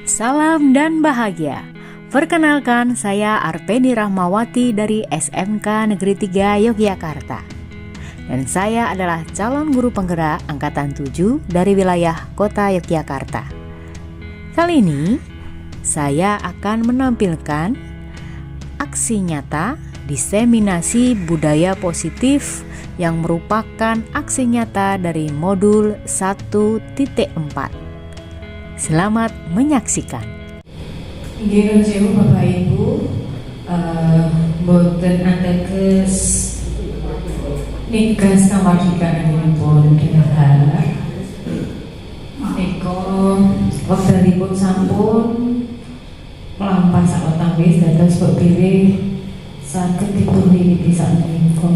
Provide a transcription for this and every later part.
Salam dan bahagia. Perkenalkan, saya Arpeni Rahmawati dari SMK Negeri 3 Yogyakarta. Dan saya adalah calon guru penggerak angkatan 7 dari wilayah Kota Yogyakarta. Kali ini saya akan menampilkan aksi nyata diseminasi budaya positif yang merupakan aksi nyata dari modul 1.4. Selamat menyaksikan. Inggih nuwun Bapak Ibu, boten ateges nigas kamardikanipun dinegara. Menika wekdalipun sampun mlampah sawetara wis dados kepilih saged dipunwiwiti sakmenika.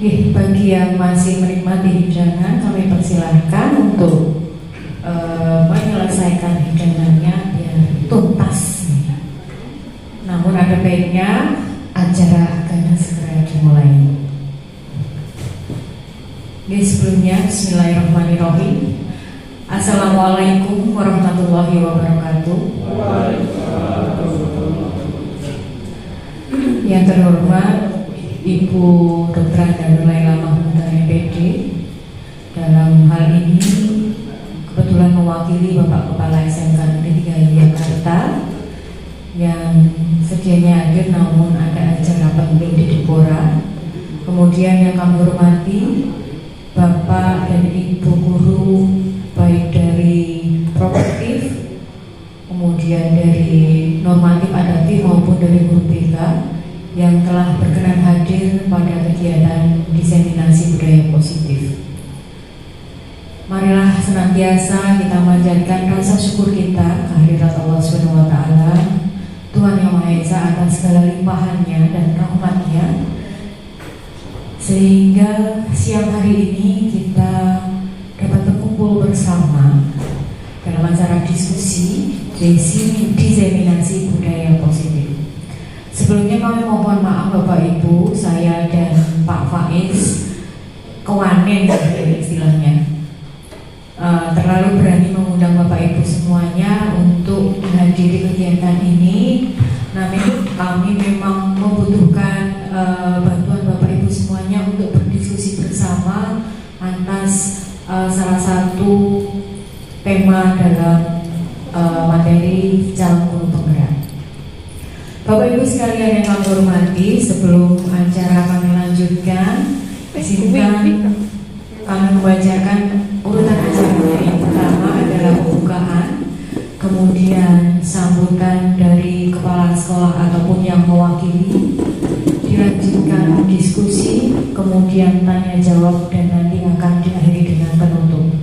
Nggih, bagi yang masih menikmati hidangan kami persilahkan untuk menyelesaikan hidangannya biar tuntas. Namun ada baiknya acara akan segera dimulai. Sebelumnya, bismillahirrahmanirrahim. Assalamualaikum warahmatullahi wabarakatuh. Yang terhormat Ibu Dr. Anda Nuraila Mahmudah MPD, dalam hal ini kebetulan mewakili Bapak Kepala SMK Negeri 3 Yogyakarta yang sedianya hadir namun ada acara penting di Dipora. Kemudian yang kami hormati Bapak dan Ibu guru baik dari promotif, kemudian dari normatif adaptif maupun dari guru BK yang telah berkenan hadir pada kegiatan diseminasi budaya positif. Marilah senantiasa kita manjatkan rasa syukur kita kehadirat Allah Subhanahu wa Ta'ala, Tuhan Yang Maha Esa, atas segala limpahannya dan rahmatnya, sehingga siang hari ini kita dapat berkumpul bersama dalam acara diskusi diseminasi budaya positif. Sebelumnya kami mohon maaf Bapak Ibu, saya dan Pak Faiz kewanen dari istilahnya. Terlalu berani mengundang Bapak Ibu semuanya untuk menghadiri kegiatan ini. Namun kami memang membutuhkan bantuan Bapak Ibu semuanya untuk berdiskusi bersama atas salah satu tema dalam materi calon guru penggerak. Bapak Ibu sekalian yang kami hormati, sebelum acara kami lanjutkan, izinkan kami membacakan urutan acaranya. Yang pertama adalah pembukaan, kemudian sambutan dari kepala sekolah ataupun yang mewakili, dilanjutkan diskusi, kemudian tanya jawab, dan nanti akan diakhiri dengan penutup.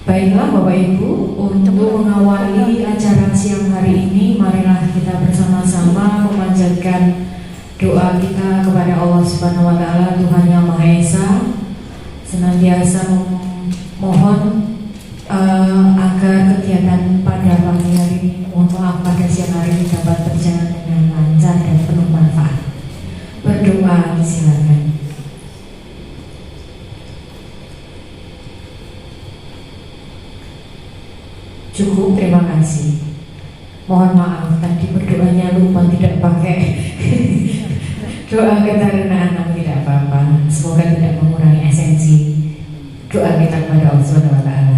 Baiklah Bapak Ibu, untuk mengawali acara siang hari ini, marilah kita bersama-sama memanjatkan doa kita kepada Allah Subhanahu wa Ta'ala, Tuhan Yang Maha Esa, senantiasa mohon agar kegiatan pada pagi hari ini, mohon maaf pada siang hari ini, dapat berjalan dengan lancar dan penuh manfaat. Berdoa, silakan. Cukup, terima kasih. Mohon maaf tadi berdoanya lupa, tidak pakai doa kita karena tidak apa-apa. Semoga tidak mengurangi esensi doa kita kepada Allah Subhanahu wa Ta'ala.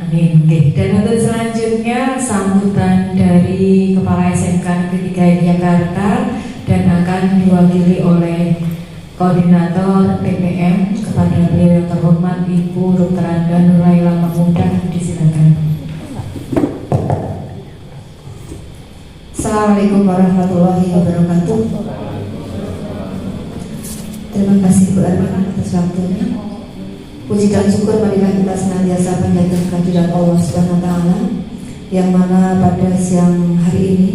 Amin. Dan untuk selanjutnya sambutan dari Kepala SMK Negeri 3 Yogyakarta dan akan diwakili oleh Koordinator TPM kepada beliau yang terhormat Ibu Dr. Anda Nuraila Mahmudah. Disilakan. Assalamualaikum warahmatullahi wabarakatuh. Terima kasih Bu Arman atas waktunya. Puji dan syukur marilah kita senantiasa panjatkan kehadirat Allah Subhanahu wa Ta'ala, yang mana pada siang hari ini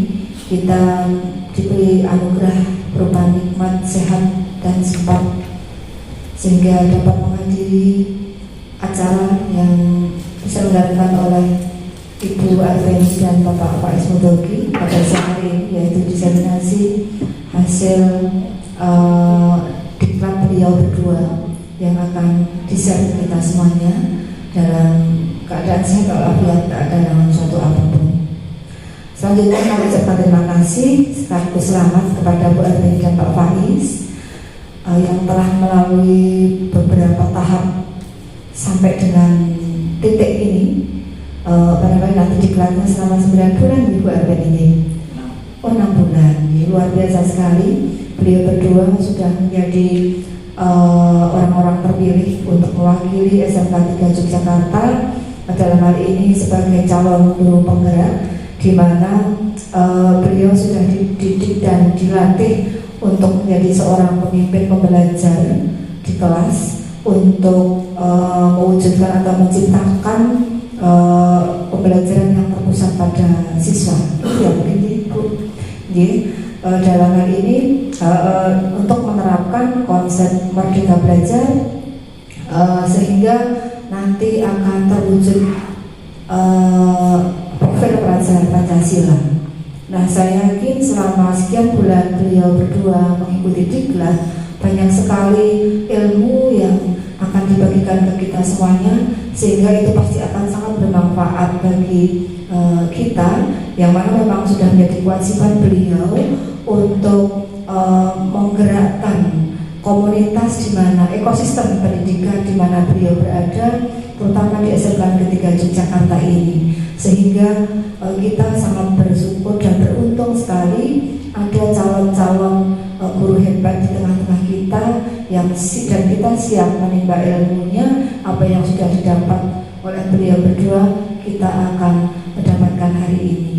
kita diberi anugerah berupa nikmat, sehat, dan sempat sehingga dapat menghadiri acara yang diselenggarakan oleh Ibu Arpeni dan Bapak Faiz Mudoki pada siang hari ini, yaitu diseminasi hasil diklat beliau berdua yang akan di-share kita semuanya dalam keadaan sehat walafiat, tak ada halangan suatu apapun. Selanjutnya kami ucapkan terima kasih sekaligus selamat kepada Bu Arbeni dan Pak Faiz yang telah melalui beberapa tahap sampai dengan titik ini. Nanti diklatnya selama 9 bulan Ibu Arbeni ini. 6 bulan, luar biasa sekali. Beliau berdua sudah menjadi orang-orang terpilih untuk mewakili SMK 3 Yogyakarta dalam hal ini sebagai calon guru penggerak, di mana beliau sudah dididik dan dilatih untuk menjadi seorang pemimpin pembelajar di kelas untuk mewujudkan atau menciptakan pembelajaran yang terpusat pada siswa. Ya begitu Ibu. Dalam hal ini untuk menerapkan konsep Merdeka Belajar sehingga nanti akan terwujud profil pelajar Pancasila. Nah, saya yakin selama sekian bulan beliau berdua mengikuti diklat, banyak sekali ilmu yang akan dibagikan ke kita semuanya, sehingga itu pasti akan sangat bermanfaat bagi kita, yang mana memang sudah menjadi kewajiban beliau untuk menggerakkan komunitas di mana ekosistem pendidikan di mana beliau berada, terutama di SMK 3 Yogyakarta ini, sehingga kita sangat bersyukur dan beruntung sekali ada calon-calon guru hebat di tengah-tengah kita yang dan kita siap menimba ilmunya. Apa yang sudah didapat oleh beliau berdua kita akan mendapatkan hari ini.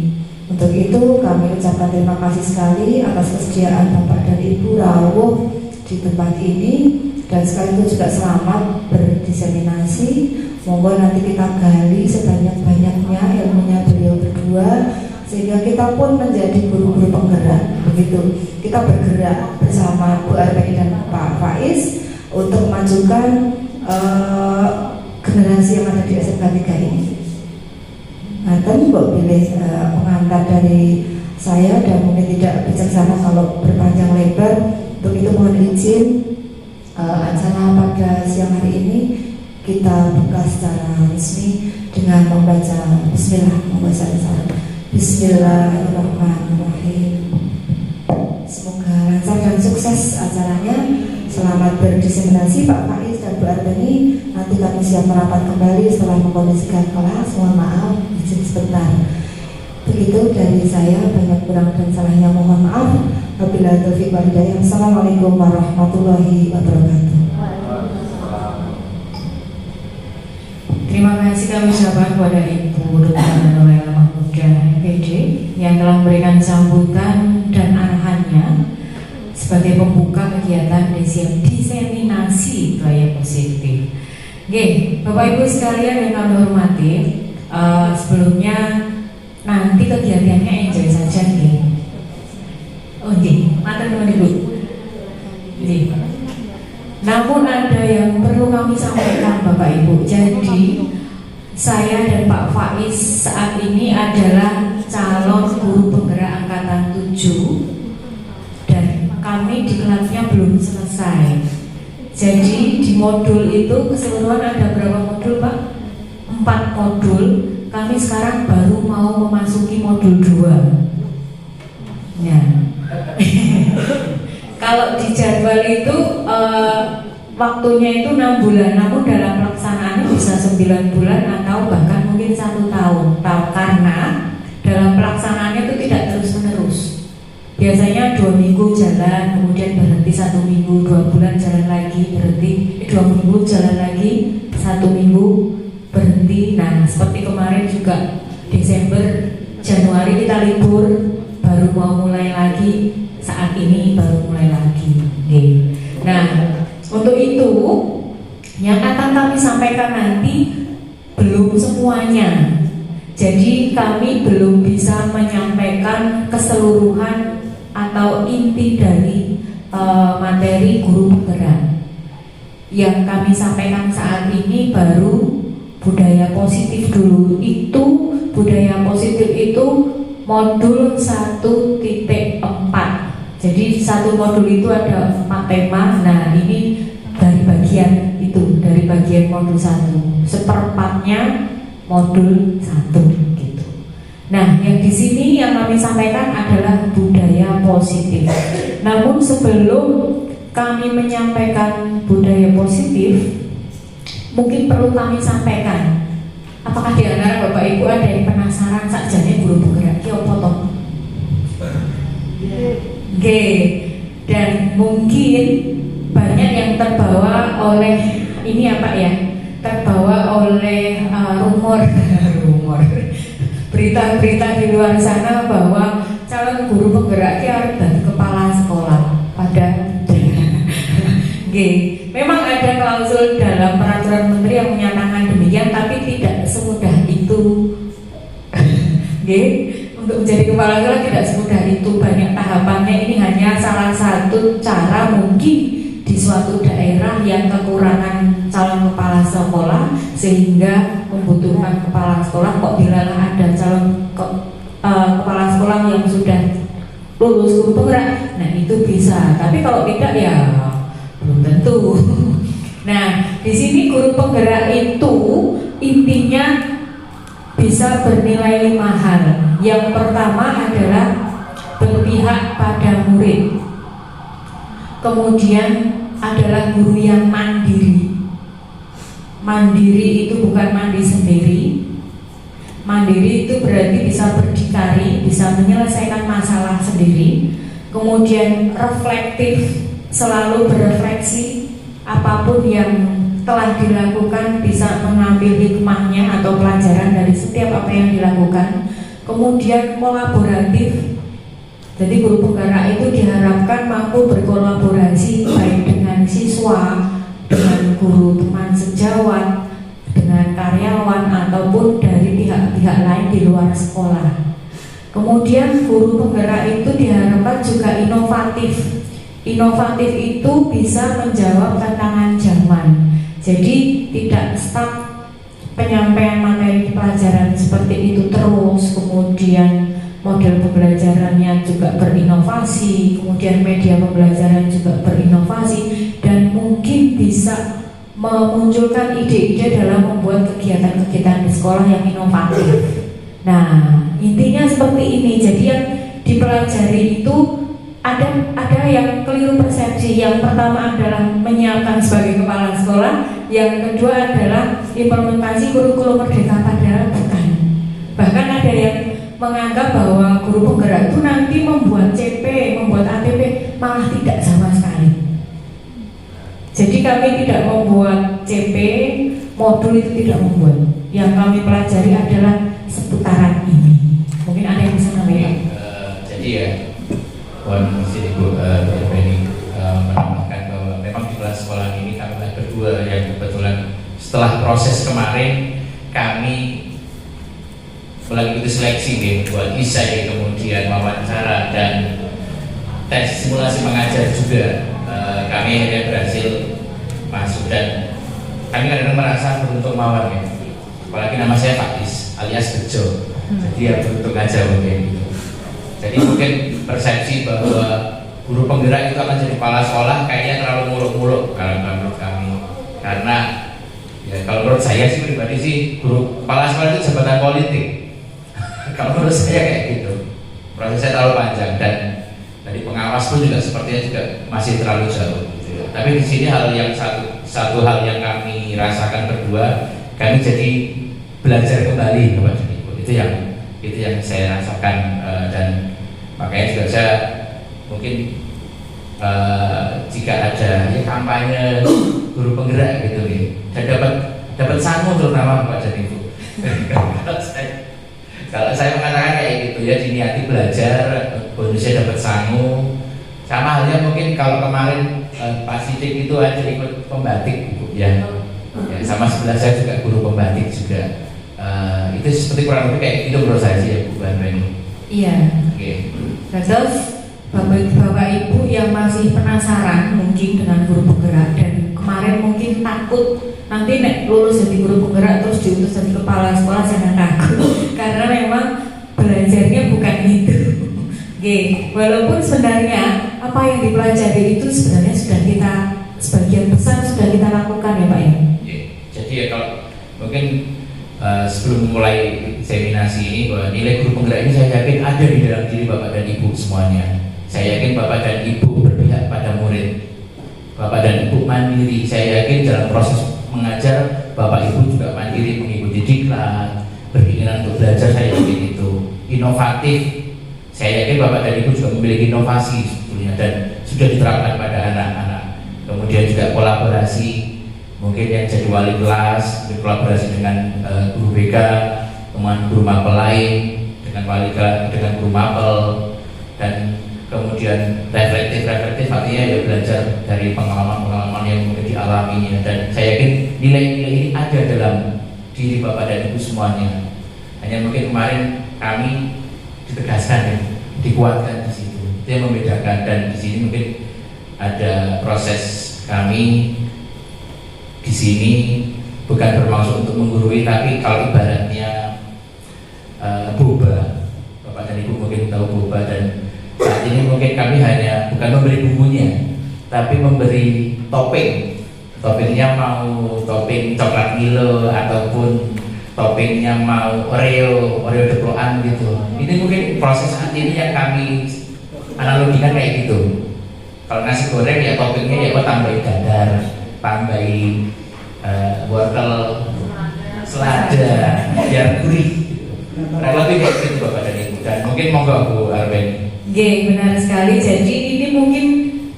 Untuk itu kami ucapkan terima kasih sekali atas kesediaan Bapak dan Ibu rawuh di tempat ini, dan sekaligus juga selamat berdiseminasi. Monggo nanti kita gali sebanyak-banyaknya ilmunya beliau berdua, sehingga kita pun menjadi guru-guru penggerak. Begitu kita bergerak bersama Bu Arbeni dan Pak Faiz untuk memajukan generasi yang ada di SMK 3 ini. Nah, tadi Mbak pilih pengantar dari saya, dan mungkin tidak bijaksana kalau berpanjang lebar. Untuk itu mohon izin acara pada siang hari ini kita buka secara resmi dengan membaca Bismillah, membaca salam. Bismillahirrahmanirrahim. Semoga lancar dan sukses acaranya. Selamat berdiseminasi Pak Faiz dan Bu Arbeni. Nanti kami siap merapat kembali setelah mengkondisikan kelas. Mohon maaf, izin sebentar. Begitu dari saya, banyak kurang dan salahnya mohon maaf. Wabillahi taufiq wal hidayah. Assalamualaikum warahmatullahi wabarakatuh. Terima kasih kami ucapkan kepada Ibu Dr. Nurlela Mahmuda MPD yang telah memberikan sambutan dan arahannya sebagai pembuka kegiatan diseminasi budaya positif. Oke, Bapak Ibu sekalian yang kami hormati, sebelumnya nanti kegiatannya enjoy saja nih. Oh nih, matur nuwun Ibu. Nih. Namun ada yang perlu kami sampaikan Bapak Ibu. Jadi saya dan Pak Faiz saat ini adalah calon guru penggerak angkatan 7, dan kami di kelasnya belum selesai. Jadi di modul itu keseluruhan ada berapa modul Pak? 4 modul. Kami sekarang baru mau memasuki modul 2. Ya. Kalau di jadwal itu waktunya itu 6 bulan, namun dalam pelaksanaannya bisa 9 bulan atau bahkan mungkin 1 tahun. Karena dalam pelaksanaannya itu tidak terus-menerus. Biasanya 2 minggu jalan, kemudian berhenti 1 minggu, 2 bulan jalan lagi, berhenti, 2 minggu jalan lagi, 1 minggu berhenti. Nah, seperti kemarin juga Desember, Januari kita libur, baru mau mulai lagi, saat ini baru mulai lagi. Nah, untuk itu yang akan kami sampaikan nanti belum semuanya. Jadi kami belum bisa menyampaikan keseluruhan atau inti dari materi guru penggerak. Yang kami sampaikan saat ini baru budaya positif dulu. Itu budaya positif itu modul 1.4. Jadi satu modul itu ada 4 tema. Nah, ini dari bagian itu, dari bagian modul 1. Seperempatnya modul 1 gitu. Nah, yang di sini yang kami sampaikan adalah budaya positif. Namun sebelum kami menyampaikan budaya positif, mungkin perlu kami sampaikan. Apakah di antara Bapak Ibu ada yang penasaran sakjane guru penggerak ki apa to? G. Dan mungkin banyak yang terbawa oleh ini apa ya? Terbawa oleh rumor berita-berita di luar sana bahwa calon guru penggerak harus dari kepala sekolah. Pada G. Memang ada klausul dalam peraturan menteri yang menyatakan demikian, tapi tidak semudah itu. G. Untuk menjadi kepala sekolah tidak semudah itu, banyak tahapannya. Ini hanya salah satu cara mungkin di suatu daerah yang kekurangan calon kepala sekolah sehingga membutuhkan kepala sekolah. Kok bila ada calon kepala sekolah yang sudah lulus guru penggerak, nah itu bisa. Tapi kalau tidak ya belum tentu. Nah, di sini guru penggerak itu intinya bisa bernilai 5 hal. Yang pertama adalah berpihak pada murid. Kemudian adalah guru yang mandiri. Mandiri itu bukan mandi sendiri. Mandiri itu berarti bisa berdikari, bisa menyelesaikan masalah sendiri. Kemudian reflektif, selalu berefleksi apapun yang telah dilakukan, bisa mengambil hikmahnya atau pelajaran dari setiap apa yang dilakukan. Kemudian kolaboratif, jadi guru penggerak itu diharapkan mampu berkolaborasi baik dengan siswa, dengan guru teman sejawat, dengan karyawan ataupun dari pihak-pihak lain di luar sekolah. Kemudian guru penggerak itu diharapkan juga inovatif. Inovatif itu bisa menjawab tantangan zaman. Jadi tidak stuck penyampaian materi pelajaran seperti itu terus, kemudian model pembelajarannya juga berinovasi, kemudian media pembelajaran juga berinovasi, dan mungkin bisa memunculkan ide-ide dalam membuat kegiatan-kegiatan di sekolah yang inovatif. Nah, intinya seperti ini. Jadi yang dipelajari itu ada yang keliru persepsi. Yang pertama adalah menyiapkan sebagai kepala sekolah, yang kedua adalah implementasi kurikulum merdeka, padahal bukan. Bahkan ada yang menganggap bahwa guru penggerak itu nanti membuat CP, membuat ATP, malah tidak sama sekali. Jadi kami tidak membuat CP, modul itu tidak membuat. Yang kami pelajari adalah seputaran ini. Mungkin ada yang bisa nambahin. Jadi ya, Puan Siti Ibu Benny menambahkan bahwa memang di kelas sekolah ini kami berdua yang kebetulan setelah proses kemarin kami melakukan seleksi nih buat isai, kemudian wawancara dan tes simulasi mengajar juga. Kami akhirnya berhasil masuk dan kami kadang merasa beruntung mawar ya. Apalagi nama saya Fakis alias Bejo, jadi ya beruntung aja mungkin gitu. Jadi mungkin persepsi bahwa guru penggerak itu akan jadi kepala sekolah kayaknya terlalu muluk-muluk kalau menurut kami. Karena ya kalau menurut saya sih pribadi sih guru kepala sekolah itu jabatan politik. Kalau menurut saya kayak gitu, prosesnya terlalu panjang dan dari pengawas pun juga sepertinya juga masih terlalu jauh gitu ya. Tapi di sini hal yang satu hal yang kami rasakan berdua, kami jadi belajar kembali kepada ibu. Itu yang saya rasakan dan makanya juga saya mungkin jika ada ya kampanye guru penggerak gitu nih, dan dapat sangu terutama Pak dan Ibu. Kalau saya mengatakan kayak gitu ya, diniati belajar, bonusnya dapat sangu. Sama halnya mungkin kalau kemarin Pak Sidik itu aja ikut pembatik Bu, ya. Sama sebelah saya juga guru pembatik juga. Itu seperti kurang lebih kayak gitu menurut saya sih ya Bu Benny. Iya. Oke. Terus Bapak Ibu yang masih penasaran mungkin dengan guru penggerak dan kemarin mungkin takut nanti nek lulus jadi guru penggerak terus diutus jadi kepala sekolah, jangan takut karena memang belajarnya bukan itu. Oke, walaupun sebenarnya apa yang dipelajari itu sebenarnya sudah kita sebagian besar sudah kita lakukan ya Pak ya. Jadi ya kalau mungkin sebelum mulai seminasi ini bahwa nilai guru penggerak ini saya yakin ada di dalam diri Bapak dan Ibu semuanya. Saya yakin Bapak dan Ibu berpihak pada murid, Bapak dan Ibu mandiri. Saya yakin dalam proses mengajar Bapak Ibu juga mandiri, mengikuti diklat, berkeinginan untuk belajar. Saya yakin itu inovatif. Saya yakin Bapak dan Ibu juga memiliki inovasi sebetulnya dan sudah diterapkan pada anak-anak. Kemudian juga kolaborasi, mungkin yang jadi wali kelas berkolaborasi dengan guru BK, teman guru mapel lain, dengan wali kelas, dengan guru mapel, dan kemudian reflektif artinya ya belajar dari pengalaman-pengalaman yang mungkin dialaminya. Dan saya yakin nilai-nilai ini ada dalam diri Bapak dan Ibu semuanya. Hanya mungkin kemarin kami ditegaskan ya, dikuatkan di situ. Itu yang membedakan. Dan di sini mungkin ada proses kami di sini bukan bermaksud untuk menggurui, tapi kalau ibaratnya boba, Bapak dan Ibu mungkin tahu boba, dan saat ini mungkin kami hanya bukan memberi bumbunya, tapi memberi topping. Toppingnya mau topping coklat Milo ataupun toppingnya mau Oreo deploan gitu. Ini mungkin proses saat ini yang kami analogikan kayak gitu. Kalau nasi goreng ya toppingnya ya kok tambahin dadar, tambahin wortel, selada, biar gurih. Nah, lebih kayak gitu Bapak dan Ibu. Dan mungkin monggo Bu Arben. Benar sekali. Jadi ini mungkin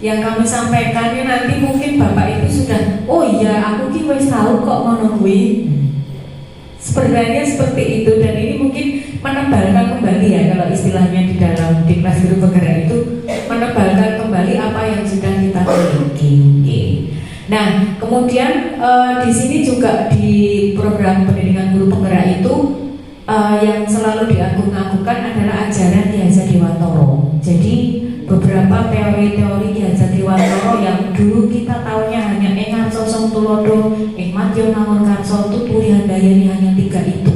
yang kami sampaikan ini nanti mungkin Bapak Ibu sudah, oh iya aku ki wis tahu kok ngono kuwi. Sebenarnya seperti itu, dan ini mungkin menebalkan kembali ya, kalau istilahnya di dalam di kelas guru penggerak itu menebalkan kembali apa yang sudah kita miliki. Nah, kemudian di sini juga di program pendidikan guru penggerak itu yang selalu diagung-agungkan adalah ajaran Ki Hajar Dewantara. Jadi beberapa teori-teori Ki Hajar Dewantara yang dulu kita taunya hanya Engarso Song Tulodo, Madyo Nangun Karso, Tuturi Handayani, hanya 3 itu.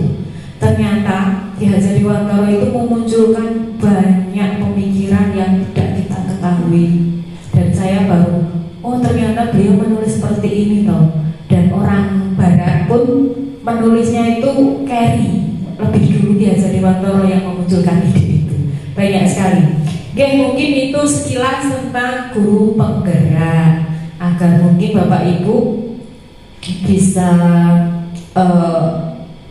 Ternyata Ki Hajar Dewantara itu memunculkan banyak pemikiran yang tidak kita ketahui. Dan saya baru, oh ternyata beliau menulis seperti ini toh. Dan orang Barat pun menulisnya itu carry. Lebih dulu Ki Hajar Dewantara yang memunculkan ide itu. Banyak sekali. Oke, mungkin itu sekilas tentang guru penggerak, agar mungkin Bapak Ibu bisa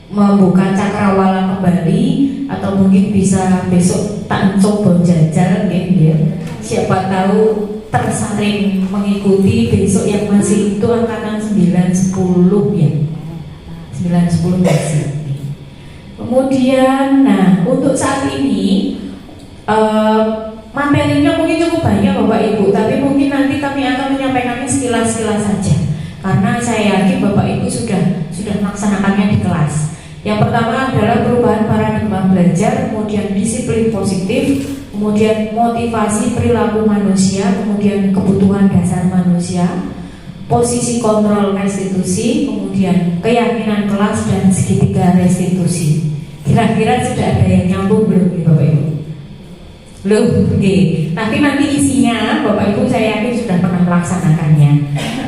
membuka cakrawala kembali, atau mungkin bisa besok tak coba jajal ya. Siapa tahu tersaring mengikuti besok yang masih itu angkatan 9-10 ya. 9-10 masih. Kemudian, nah untuk saat ini materinya mungkin cukup banyak Bapak Ibu, tapi mungkin nanti kami akan menyampaikannya sekilas-sekilas saja, karena saya yakin Bapak Ibu sudah melaksanakannya di kelas. Yang pertama adalah perubahan paradigma belajar, kemudian disiplin positif, kemudian motivasi perilaku manusia, kemudian kebutuhan dasar manusia, posisi kontrol restitusi, kemudian keyakinan kelas, dan segitiga restitusi. Kira-kira sudah ada yang nyambung belum nih Bapak Ibu? Belum, oke. Tapi nanti isinya Bapak Ibu saya yakin sudah pernah melaksanakannya.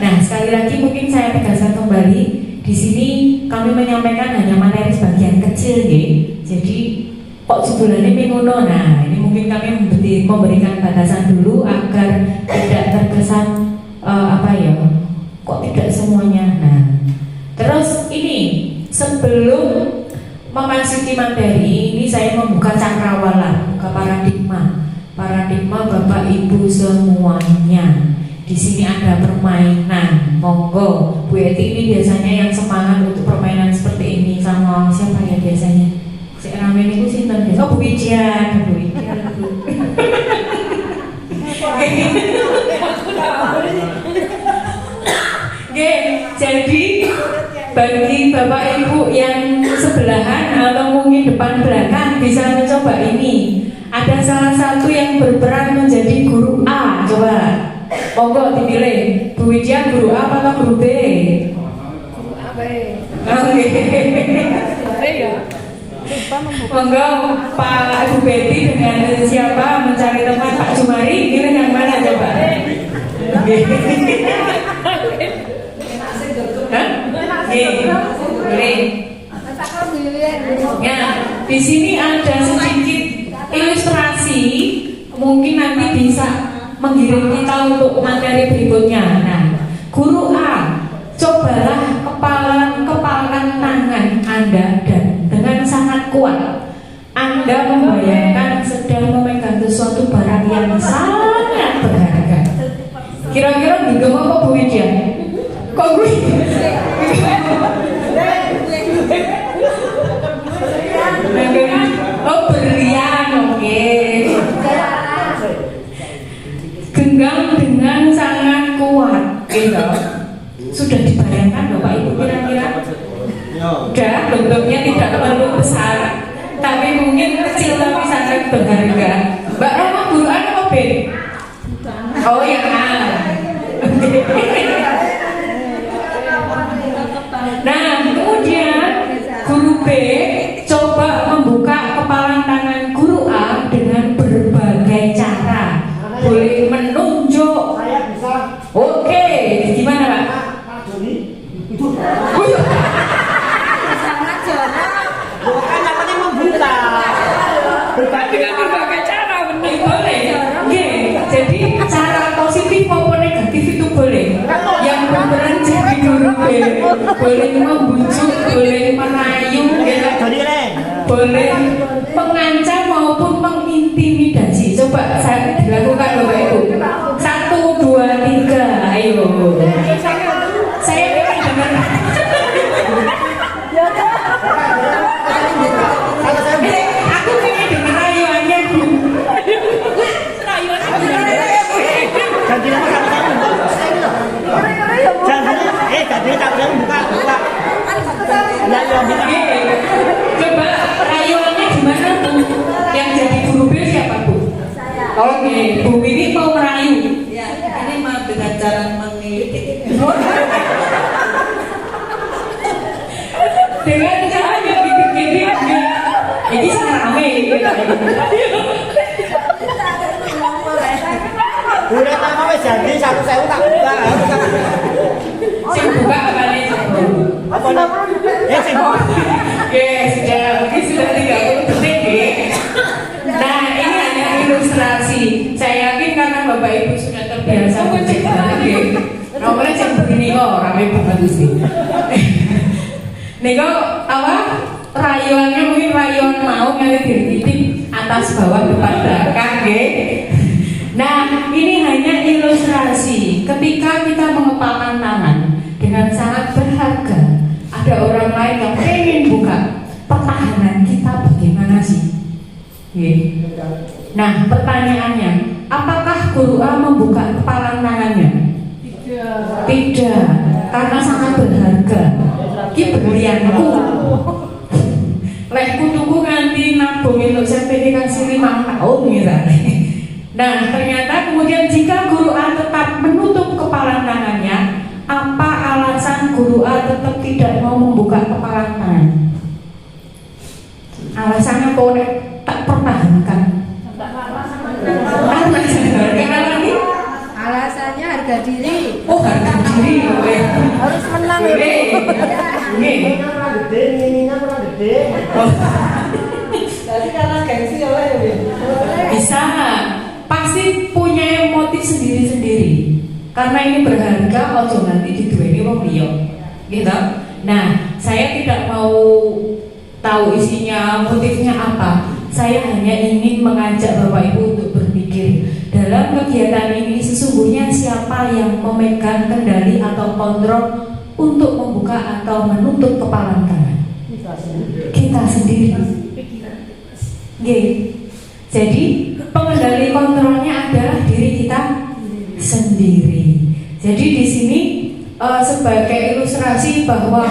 Nah, sekali lagi mungkin saya tegaskan kembali, di sini kami menyampaikan hanya materi sebagian kecil, jadi kok sebulannya mengono. Nah, ini mungkin kami memberikan batasan dulu agar tidak terkesan kok tidak semuanya. Nah, terus ini sebelum memasuki materi ini saya membuka cakrawala, membuka paradigma Bapak Ibu semuanya. Di sini ada permainan, monggo. Bu Eti ini biasanya yang semangat untuk permainan seperti ini, sama siapa ya biasanya? Si Ramen itu sinten biasa? Oh Bu Widya, Bu Widya. Oke, jadi bagi Bapak Ibu yang sebelahan atau mungkin depan belakang bisa mencoba ini. Ada salah satu yang berperan menjadi guru A, coba. Monggo dipilih, Bu Widya guru A atau guru B? Guru A B. Oke. Monggo Pak Ibu Betty dengan siapa mencari teman Pak Jumari, pilih yang mana coba? Hah? Boleh. Ya, di sini ada sedikit ilustrasi, mungkin nanti bisa menggiring kita untuk materi berikutnya. Nah, guru A, cobalah kepalan tangan Anda dan dengan sangat kuat Anda membayangkan sedang memegang sesuatu barang yang sangat berharga. Kira-kira genggam apa Bu Widya? Kok gue? Oh, berlian, oke. Genggam dengan sangat kuat, gitu. Sudah dibayangkan Bapak Ibu kira-kira? Udah, bentuknya tidak terlalu besar, tapi mungkin kecil tapi sangat berharga. Mbak Rama guru A apa B? Oh ya A. Nah, kemudian guru B coba membuka kepalan tangan guru A dengan berbagai cara. Boleh menunjuk. Oke, gimana Pak? Bukan namanya membuka. Dengan berbagai cara, benar boleh. Oke, jadi cara positif maupun negatif itu boleh. Yang berperan jadi guru B, boleh membujuk, boleh merayu, boleh mengancam maupun mengintimidasi. Coba saya dilakukan Bapak Ibu. 1, 2, 3, ayo. Saya ingin dengar. Aku ingin dengar rayuannya. Ganti nama ganti tak bilang buka. Nah, Coba rayuannya gimana Bu? Yang jadi guru B siapa Bu? Oke, Bu Wiwi mau merayu. Ya, ini mah dengan cara mengikuti. Dengan cara yang gini-gini. Ini sangat rame. udah nama wes jadi 1.000 tak buka. Sing buka apa nih? Apa nama? Sing buka. Oke, sudah 30 detik ya. Nah, ini hanya ilustrasi. Saya yakin karena Bapak Ibu sudah terbiasa mencipta lagi. Nomornya yang begini kok, rame banget sih. Nego apa? Rayuannya mungkin rayuan mau kali diri atas bawah depan belakang, nggih. Nah, ini hanya ilustrasi. Ketika kita mengepalkan tangan dengan sangat berharga, ada orang lain yang ingin buka, pertahanan kita bagaimana sih? Nah, pertanyaannya, apakah guru A membuka kepalan tangannya? Tidak, karena sangat berharga. Ki berlianku. Lehku tuku nganti nabung untuk sertifikasi 5 tahun misalnya. Nah, ternyata kemudian jika guru A tetap menutup kepalan tangannya, apa alasan guru A tetap tidak mau membuka kepalan tangan? Alasannya kok tak pertahankan? Karena lagi? Alasannya harga diri. Oh, harga diri. Harus menang ya. Jadi karena gengsi ya Bisa, pasti punya motif sendiri-sendiri. Karena ini berharga, ojo nanti diduweni wong liya. Gitu. Nah, saya tidak mau tahu isinya, motifnya apa. Saya hanya ingin mengajak Bapak Ibu untuk berpikir dalam kegiatan ini sesungguhnya siapa yang memegang kendali atau kontrol untuk membuka atau menutup kepalan tangan? Kita sendiri. Jadi pengendali kontrolnya adalah diri kita sendiri. Jadi di sini sebagai ilustrasi bahwa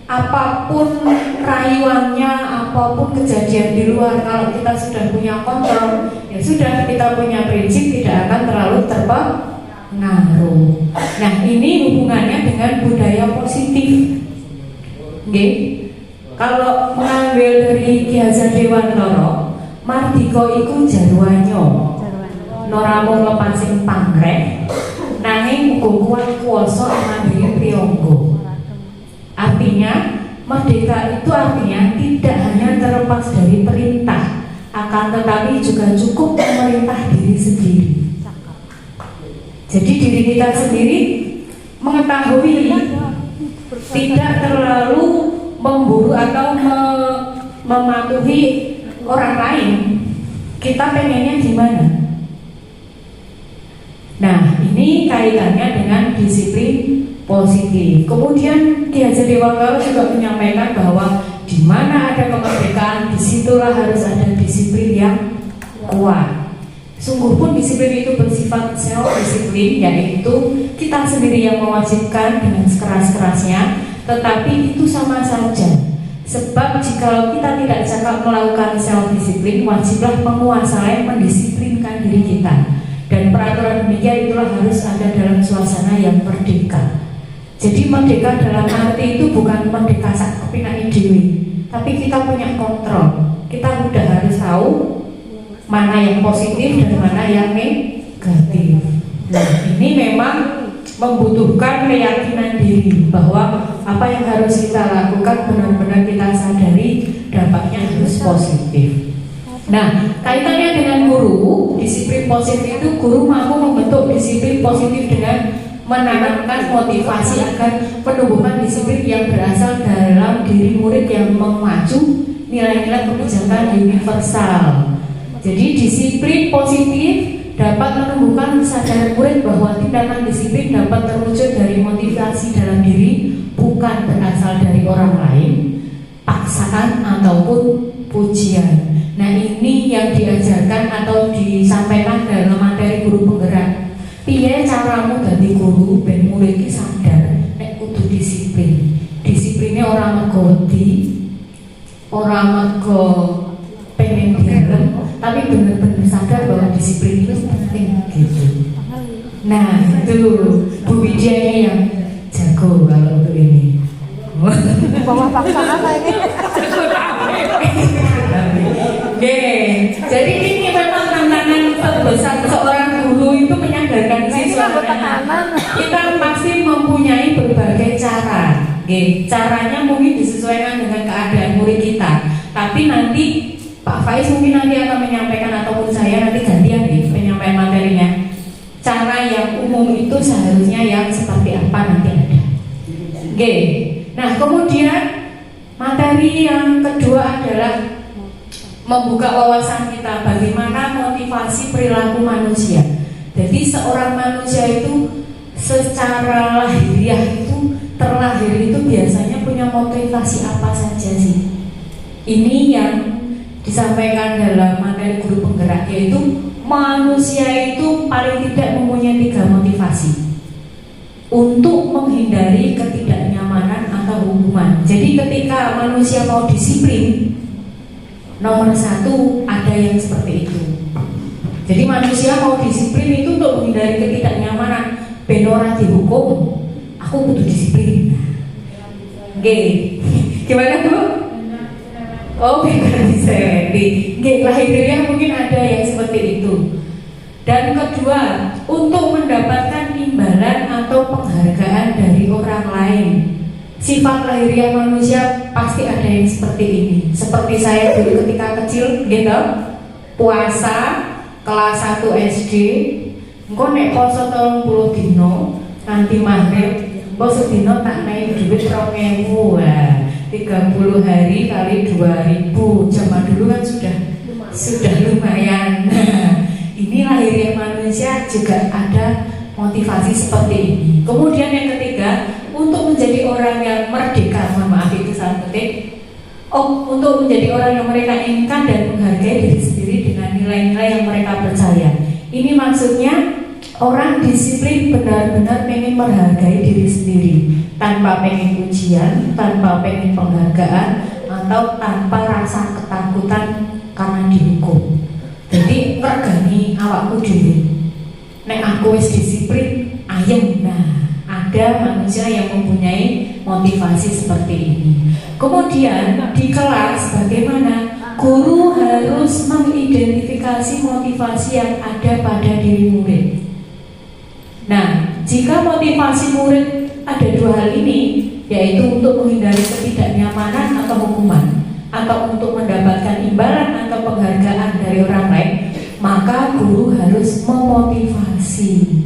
apapun rayuannya, apapun kejadian di luar, kalau kita sudah punya kontrol, ya sudah, kita punya prinsip, tidak akan terlalu terpengaruh. Nah, ini hubungannya dengan budaya positif. Kalau mengambil dari Ki Hajar Dewantara, mardika iku jarwanyo, noramung lepasing panggrek, nanging uga kuat kuwasa mandiri priyangga. Artinya Merdeka itu artinya tidak hanya terlepas dari perintah, akan tetapi juga cukup memerintah diri sendiri. Jadi diri kita sendiri mengetahui, tidak terlalu memburu atau mematuhi orang lain. Kita pengennya gimana? Nah, ini kaitannya dengan disiplin positif. Kemudian Ki Hajar Dewantara juga menyampaikan bahwa di mana ada kemerdekaan, disitulah harus ada disiplin yang kuat. Sungguh pun disiplin itu bersifat self-disiplin, yaitu kita sendiri yang mewajibkan dengan sekeras-kerasnya, tetapi itu sama saja. Sebab jika kita tidak cakap melakukan self-disiplin, wajiblah penguasa lain mendisiplinkan diri kita. Dan peraturan demikian itulah harus ada dalam suasana yang merdeka. Jadi merdeka dalam arti itu bukan merdeka sak kepinake dhewe, tapi kita punya kontrol. Kita udah harus tahu mana yang positif dan mana yang negatif. Nah, ini memang membutuhkan keyakinan diri bahwa apa yang harus kita lakukan benar-benar kita sadari dampaknya harus positif. Nah, kaitannya dengan guru, disiplin positif itu guru mampu membentuk disiplin positif dengan menanamkan motivasi akan penumbuhan disiplin yang berasal dalam diri murid yang memacu nilai-nilai kebijakan universal. Jadi disiplin positif dapat menumbuhkan kesadaran murid bahwa tindakan disiplin dapat terwujud dari motivasi dalam diri, bukan berasal dari orang lain, paksaan ataupun pujian. Nah, ini yang diajarkan atau disampaikan dalam materi guru penggerak. Piye caramu dadi guru ben murid iki sadar nek kudu disiplin. Disiplinnya orang mergo wedi, orang mergo pengen direm, tapi benar-benar sadar bahwa disiplin itu penting gitu. Nah, itu Bu Widya yang jago kalau untuk ini. Bawa paksa apa ini? Jadi ini memang tantangan terbesar seorang guru itu menyadarkan siswanya. Kita pasti mempunyai berbagai cara. Caranya mungkin disesuaikan dengan keadaan murid kita. Tapi nanti Pak Faiz mungkin nanti akan menyampaikan ataupun saya nanti gantian nih penyampaian materinya. Cara yang umum itu seharusnya yang seperti apa nanti ada. Nah, kemudian materi yang kedua adalah membuka wawasan kita bagaimana motivasi perilaku manusia. Jadi seorang manusia itu secara lahiriah itu terlahir itu biasanya punya motivasi apa saja sih? Ini yang disampaikan dalam materi guru penggerak, yaitu manusia itu paling tidak mempunyai 3 motivasi untuk menghindari ketidaknyamanan atau hubungan. Jadi ketika manusia mau disiplin, nomor 1 ada yang seperti itu. Jadi manusia mau disiplin itu untuk menghindari ketidaknyamanan. Ben ora dihukum, aku butuh disiplin. Gimana Bu? Oh, benar diseti. Lahirnya mungkin ada yang seperti itu. Dan kedua, untuk mendapatkan imbalan atau penghargaan dari orang lain. Sifat lahiriah manusia pasti ada yang seperti ini. Seperti saya dulu ketika kecil, gitu, puasa kelas 1 SD, engko nek poso 30 dino, nanti maghrib, poso dino tak naik duit 2.000. 30 hari kali 2.000. Zaman dulu kan sudah lumayan. Nah, ini lahiriah manusia juga ada motivasi seperti ini. Kemudian yang ketiga, untuk menjadi orang yang merdeka, mohon maaf itu salah ketik. Untuk menjadi orang yang mereka inginkan dan menghargai diri sendiri dengan nilai-nilai yang mereka percaya. Ini maksudnya orang disiplin benar-benar pengen menghargai diri sendiri, tanpa pengen pujian, tanpa pengen penghargaan, atau tanpa rasa ketakutan karena dihukum. Jadi regani awakku dhewe. Nek aku wis disiplin, ayem. Nah, ada manusia yang mempunyai motivasi seperti ini. Kemudian di kelas bagaimana? Guru harus mengidentifikasi motivasi yang ada pada diri murid. Nah, jika motivasi murid ada 2 hal ini, yaitu untuk menghindari ketidaknyamanan atau hukuman, atau untuk mendapatkan imbalan atau penghargaan dari orang lain, maka guru harus memotivasi.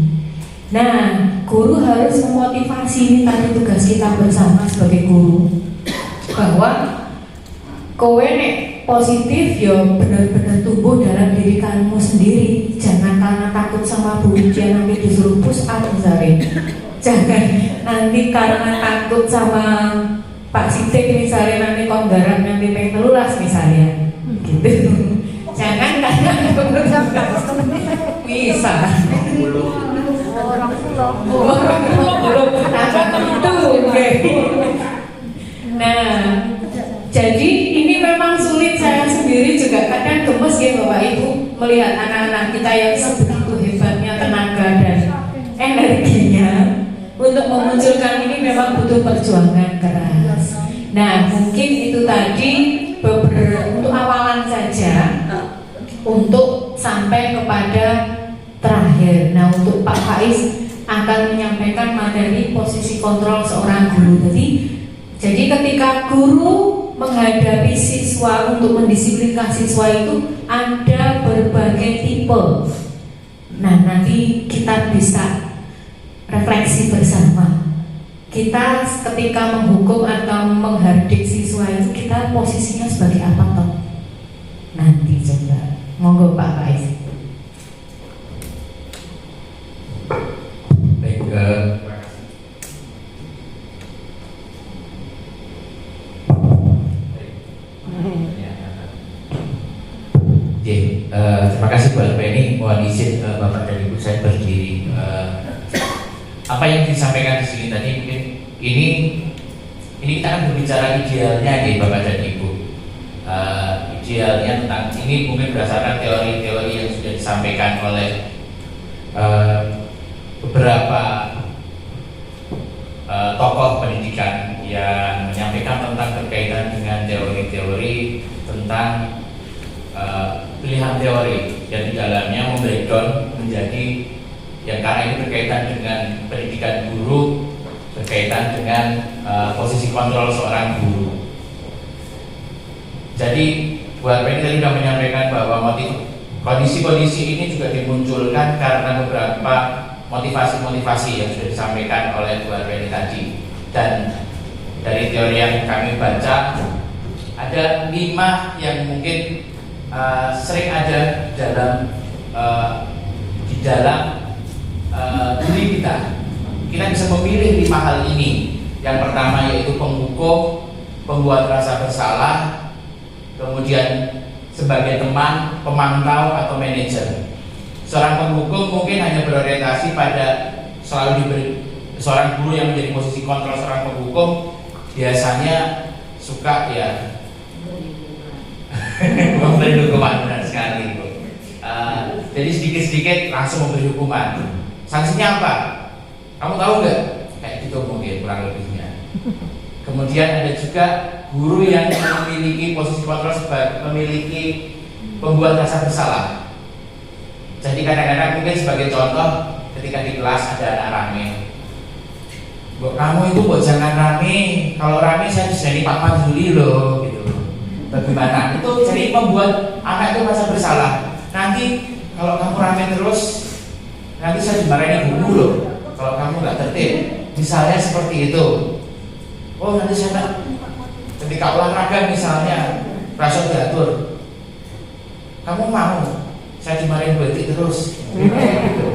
Nah, guru harus memotivasi, ini tadi tugas kita bersama sebagai guru, bahwa kowe nek positif ya benar-benar tumbuh dalam diri kamu sendiri. Jangan karena takut sama Bu Ujian nanti disuruh push up misalnya. Jangan nanti karena takut sama Pak Sidik misalnya nanti konggaran nanti pengen telulas misalnya gitu. Jangan karena bisa Orang pulau. Nah, jadi ini memang sulit. Saya sendiri juga kadang gemes ya Bapak Ibu melihat anak-anak kita yang sebegitu hebatnya tenaga dan energinya untuk memunculkan ini memang butuh perjuangan keras. Nah, mungkin itu tadi untuk awalan saja untuk sampai kepada terakhir. Nah, untuk Pak Faiz akan menyampaikan materi posisi kontrol seorang guru. Jadi ketika guru menghadapi siswa untuk mendisiplinkan siswa itu ada berbagai tipe. Nah, nanti kita bisa refleksi bersama. Kita ketika menghukum atau menghardik siswa itu kita posisinya sebagai apa toh? Nanti coba. Monggo Pak Faiz. Baik, terima kasih Bu Alpeni. Mohon izin Bapak dan Ibu saya berdiri. Apa yang disampaikan di sini tadi mungkin ini kita akan berbicara idealnya nih Bapak dan Ibu. Idealnya tentang ini mungkin berdasarkan teori-teori yang sudah disampaikan oleh beberapa tokoh pendidikan yang menyampaikan tentang berkaitan dengan teori-teori tentang pilihan teori yang di dalamnya membreakdown menjadi yang karena ini berkaitan dengan pendidikan guru, berkaitan dengan posisi kontrol seorang guru. Jadi Bu Alpeni tadi sudah menyampaikan bahwa kondisi-kondisi ini juga dimunculkan karena beberapa motivasi-motivasi yang sudah disampaikan oleh Bu Alpeni tadi. Dan dari teori yang kami baca ada 5 yang mungkin sering ada di dalam diri kita. Kita bisa memilih 5 hal ini. Yang pertama yaitu penghukum, pembuat rasa bersalah, kemudian sebagai teman, pemantau atau manajer. Seorang penghukum mungkin hanya berorientasi pada seorang guru yang menjadi posisi kontrol seorang penghukum biasanya suka ya memberi hukuman, benar sekali Bu. Jadi sedikit-sedikit langsung memberi hukuman. Sanksinya apa? Kamu tahu nggak? Kayak gitu mungkin kurang lebihnya. Kemudian ada juga guru yang memiliki posisi kontrol memiliki pembuat rasa bersalah. Jadi kadang-kadang mungkin sebagai contoh ketika di kelas ada anak rame, kamu itu jangan rame, kalau rame saya disini Pak Manjuli loh gitu. Bagaimana? Itu jadi membuat anak itu merasa bersalah. Nanti kalau kamu rame terus, nanti saya dimarahin guru loh kalau kamu nggak tertib. Misalnya seperti itu. Oh nanti saya ketika olahraga misalnya rasa diatur, kamu mau saya dimarahin berhenti terus gitu.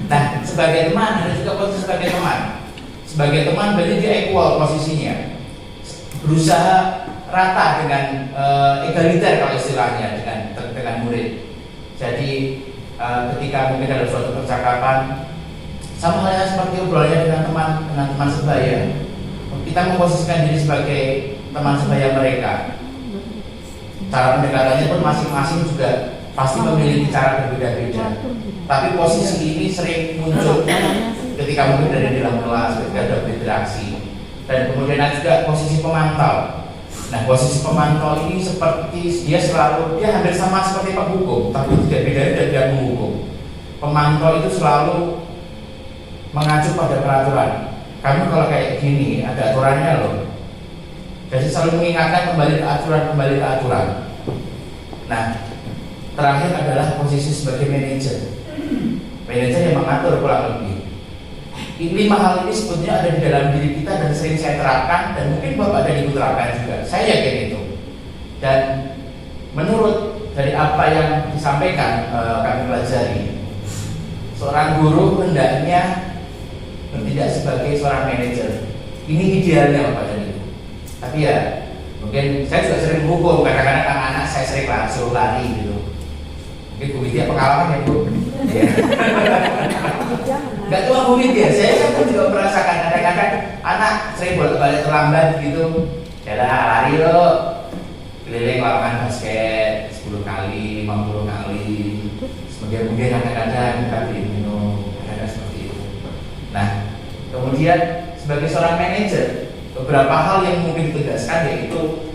Nah sebagai teman ada juga posisi sebagai teman. Sebagai teman berarti dia equal posisinya, berusaha rata dengan egaliter kalau istilahnya dengan murid. Jadi ketika mungkin ada suatu percakapan sama halnya seperti obrolannya dengan teman sebaya, kita memposisikan diri sebagai teman sebaya mereka. Cara pendekatannya pun masing-masing juga pasti memiliki cara berbeda-beda. Tapi posisi ini sering muncul ketika mungkin dari dalam kelas, ketika ada berinteraksi. Dan kemudian ada juga posisi pemantau. Nah, posisi pemantau ini seperti dia hampir sama seperti penghukum, tapi tidak beda dari dia menghukum. Pemantau itu selalu mengacu pada peraturan. kamu kalau kayak gini ada aturannya loh. Jadi selalu mengingatkan kembali ke aturan. Nah, terakhir adalah posisi sebagai manajer. Manajer yang mengatur kurang lebih. 5 hal ini sebetulnya ada di dalam diri kita dan sering saya terapkan, dan mungkin Bapak dan Ibu terapkan juga. Saya yakin itu. Dan menurut dari apa yang disampaikan kami pelajari, seorang guru hendaknya bertindak sebagai seorang manajer. Ini idealnya Bapak dan Ibu. Tapi ya mungkin saya juga sering menghukum, kadang-kadang anak-anak saya sering suruh lari gitu. Mungkin Bu Widya pengalaman ya Bu. Gak cuma Bu Widya, saya pun juga merasakan kadang-kadang anak sering bolak-balik terlambat gitu. Jalan lari lo, keliling lapangan basket 10 kali, 50 kali. Mungkin kadang-kadang kita beli minum, kadang-kadang seperti itu. Nah, kemudian sebagai seorang manajer, beberapa hal yang mungkin ditegaskan yaitu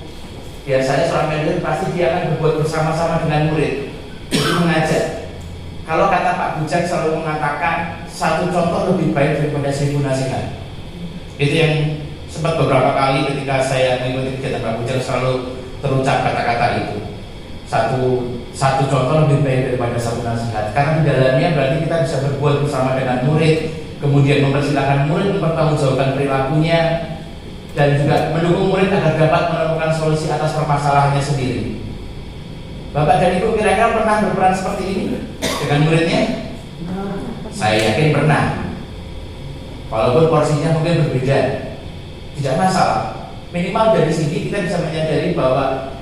biasanya seorang manajer pasti dia akan berbuat bersama-sama dengan murid. Jadi mengajak. Kalau kata Pak Bujang selalu mengatakan satu contoh lebih baik daripada 1000 nasihat. Itu yang sempat beberapa kali ketika saya mengikuti kegiatan Pak Bujang selalu terucap kata-kata itu. Satu contoh lebih baik daripada 1 nasihat. Karena di dalamnya berarti kita bisa berbuat bersama dengan murid, kemudian mempersilahkan murid mempertanggungjawabkan perilakunya, dan juga mendukung murid agar dapat menemukan solusi atas permasalahannya sendiri. Bapak dan Ibu kira-kira pernah berperan seperti ini dengan muridnya? Saya yakin pernah. Walaupun porsinya mungkin berbeda, tidak masalah. Minimal dari sini kita bisa menyadari bahwa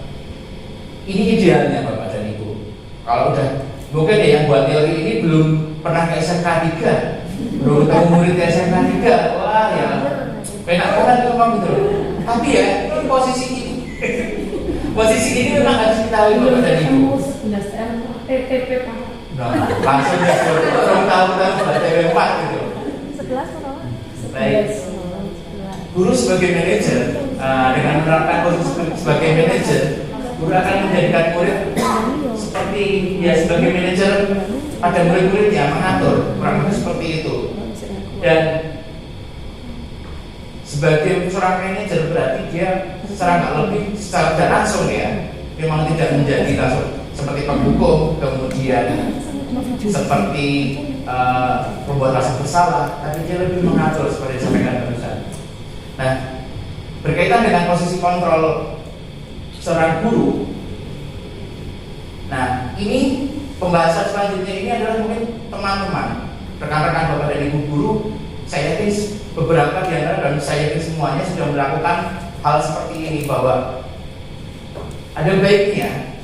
ini idealnya Bapak dan Ibu. Kalau udah mungkin ya yang buat teori ini belum pernah ke SMK 3, belum tahu murid ke SMK 3, wah ya penak banget memang gitu. Tapi ya ini posisi ini memang harus diketahui Bapak dan Ibu. Nah, langsung ya orang tahu baca B4 gitu. 11 Baik. Guru sebagai manajer dengan menerapkan posisi sebagai manajer, guru akan menjadikan murid seperti ya sebagai manajer pada murid-murid yang mengatur, kurang lebih seperti itu. Dan sebagai seorang manajer berarti dia secara nggak lebih secara tidak langsung ya memang tidak menjadi langsung seperti penghukum, kemudian seperti membuat rasa bersalah, tapi dia lebih mengatur seperti disampaikan barusan. Nah, berkaitan dengan posisi kontrol seorang guru. Nah, ini pembahasan selanjutnya ini adalah mungkin teman-teman, rekan-rekan Bapak dan Ibu guru. Saya yakin beberapa di antara dan saya yakin semuanya sudah melakukan hal seperti ini, bahwa ada baiknya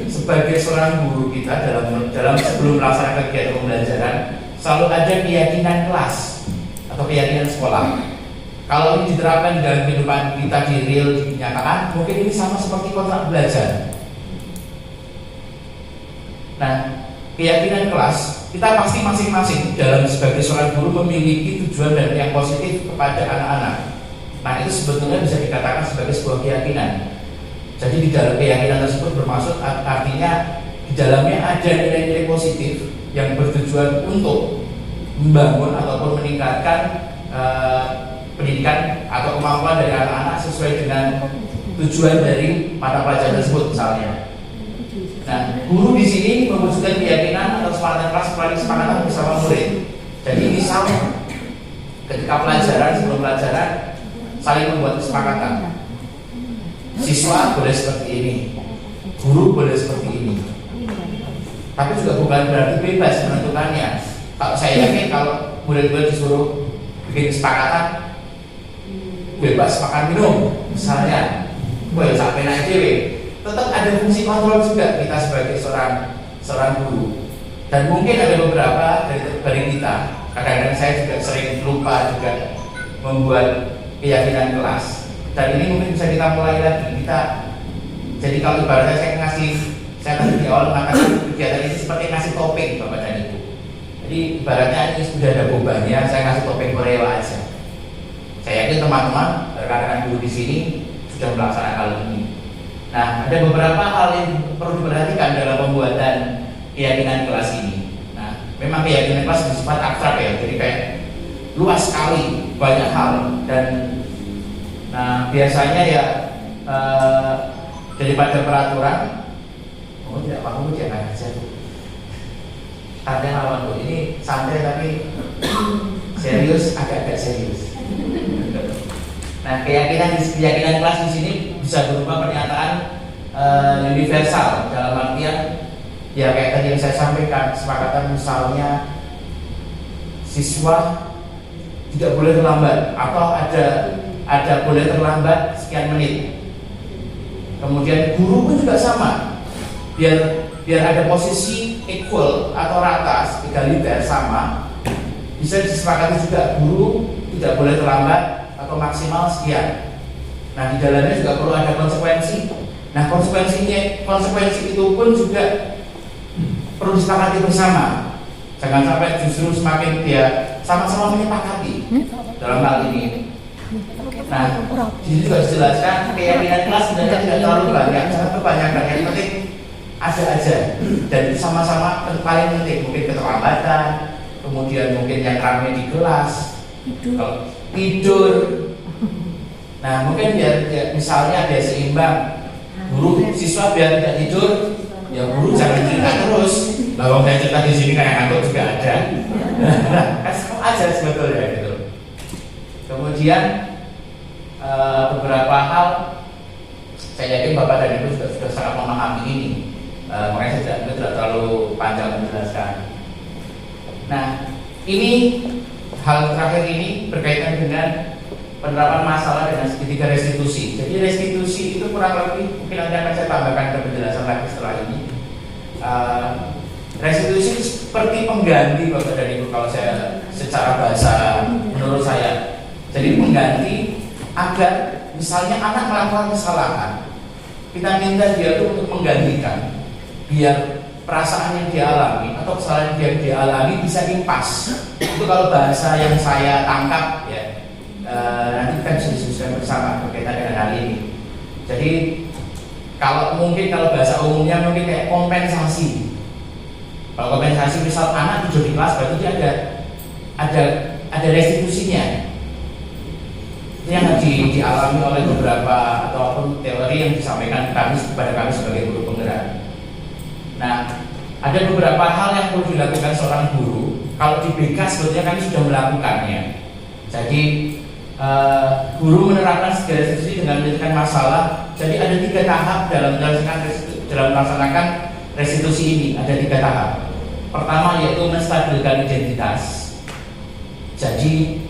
sebagai seorang guru kita dalam sebelum melaksanakan kegiatan pembelajaran selalu ada keyakinan kelas atau keyakinan sekolah. Kalau ini diterapkan di dalam kehidupan kita di real, dinyatakan, mungkin ini sama seperti kontrak belajar. Nah, keyakinan kelas kita pasti masing-masing dalam sebagai seorang guru memiliki tujuan dan yang positif kepada anak-anak. Nah, itu sebetulnya bisa dikatakan sebagai sebuah keyakinan. Jadi di dalam keyakinan tersebut bermaksud artinya di dalamnya ada nilai-nilai positif yang bertujuan untuk membangun ataupun meningkatkan pendidikan atau kemampuan dari anak-anak sesuai dengan tujuan dari mata pelajaran tersebut misalnya. Nah, guru di sini mewujudkan keyakinan atau kesepakatan kelas melalui kesepakatan bersama murid. Jadi ini sama. Ketika pelajaran sebelum pelajaran saling membuat kesepakatan. Siswa boleh seperti ini, guru boleh seperti ini. Tapi juga bukan berarti bebas menentukannya. Kalau saya yakin kalau murid-murid disuruh bikin kesepakatan, bebas makan minum, misalnya, boleh sampai naik dewe. Tetap ada fungsi kontrol juga kita sebagai seorang guru. Dan mungkin ada beberapa dari kita, kadang-kadang saya juga sering lupa juga membuat keyakinan kelas. Dan ini mungkin bisa kita mulai lagi. Jadi kalau ibaratnya saya kasih di awal mengatakan kegiatan ini seperti ngasih topeng Bapak dan Ibu. Jadi ibaratnya ini sudah ada bebannya, saya kasih topeng Korea aja. Saya yakin teman-teman rekan-rekan guru di sini sudah melaksanakan hal ini. Nah, ada beberapa hal yang perlu diperhatikan dalam pembuatan keyakinan kelas ini. Nah, memang keyakinan kelas bersifat abstrak ya. Jadi kayak luas sekali, banyak hal. Dan nah biasanya ya daripada peraturan, tidak apa-apa jangan aja. Santai lawan Bu, ini santai tapi serius, agak-agak serius. Nah, keyakinan kelas di sini bisa berupa pernyataan universal dalam artian ya kayak tadi yang saya sampaikan, kesepakatan misalnya siswa tidak boleh terlambat atau ada boleh terlambat sekian menit. Kemudian guru pun juga sama, biar ada posisi equal atau rata, egaliter sama, bisa disepakati juga guru tidak boleh terlambat atau maksimal sekian. Nah, di dalamnya juga perlu ada konsekuensi. Nah, konsekuensi itu pun juga perlu disepakati bersama. Jangan sampai justru semakin dia sama-sama menyepakati dalam hal ini. Nah, di sini juga dijelaskan keyakinan kelas sebenarnya tidak terlalu banyak, sangat kebanyakan. Yang penting ada aja dan sama-sama paling penting mungkin keterlambatan, kemudian mungkin yang ramai di kelas, tidur. Nah, mungkin biar misalnya biar seimbang, guru siswa biar tidak tidur, ya guru jangan cerita terus. Bahwa saya cerita di sini kayak ngantuk juga ada. Nah, kan sama aja sebetulnya gitu. Kemudian beberapa hal saya yakin Bapak dan Ibu sudah sangat memahami ini. Makanya saya tidak terlalu panjang menjelaskan. Nah, ini hal terakhir ini berkaitan dengan penerapan masalah dengan segitiga restitusi. Jadi restitusi itu kurang lebih mungkin nanti akan saya tambahkan ke penjelasan lagi setelah ini. Restitusi seperti pengganti Bapak dan Ibu kalau saya secara bahasa menurut saya. Jadi pengganti agar misalnya anak melakukan kesalahan, kita minta dia itu untuk menggantikan biar perasaan yang dia alami atau kesalahan yang dia alami bisa impas. Itu kalau bahasa yang saya tangkap ya. Nanti kita bisa diskusikan bersama berkaitan dengan hal ini. Jadi kalau bahasa umumnya mungkin kayak kompensasi. Kalau kompensasi misal anak tidur di kelas berarti dia ada restitusinya. Ini yang dialami oleh beberapa ataupun teori yang disampaikan kepada kami sebagai guru penggerak. Nah, ada beberapa hal yang perlu dilakukan seorang guru. Kalau di BK sebetulnya kami sudah melakukannya. Jadi guru menerapkan segala restitusi dengan menyelesaikan masalah. Jadi ada 3 tahap dalam melaksanakan restitusi ini. Ada 3 tahap. Pertama yaitu menstabilkan identitas. Jadi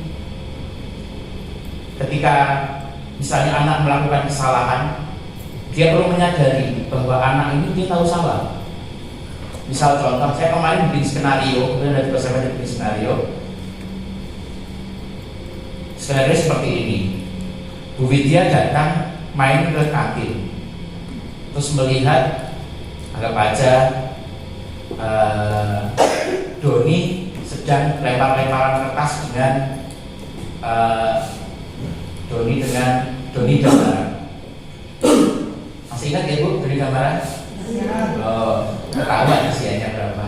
ketika misalnya anak melakukan kesalahan, dia perlu menyadari bahwa anak ini dia tahu salah. Misal contoh, saya kemarin bikin skenario, kemudian ada tugas saya bikin skenario. Skenario seperti ini. Bu Widya datang main ke kantin, terus melihat anggap aja Doni sedang lempar-lemparan kertas dengan Doni gambaran. Masih ingat ya Bu, Doni gambaran? Oh, ketahuan usianya berapa.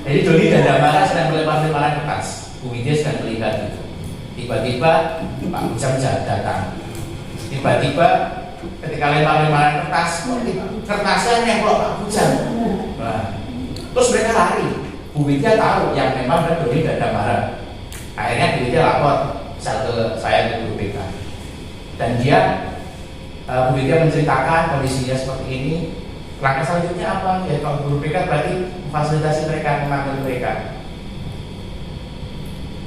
Jadi Doni dan gambaran sedang melempar-lemparan kertas. Bu Widya sedang melihat itu. Tiba-tiba Pak Bujang datang. Tiba-tiba ketika lempar-lemparan kertasnya nempel Pak Bujang. Nah, terus mereka lari. Bu Widya tahu yang memang Doni dan gambaran. Akhirnya Bu Widya lapor ke saya di guru BK. Dan Bu Widya menceritakan kondisinya seperti ini. Langkah selanjutnya apa? Ya kalau guru BK berarti memfasilitasi mereka, memanggil mereka.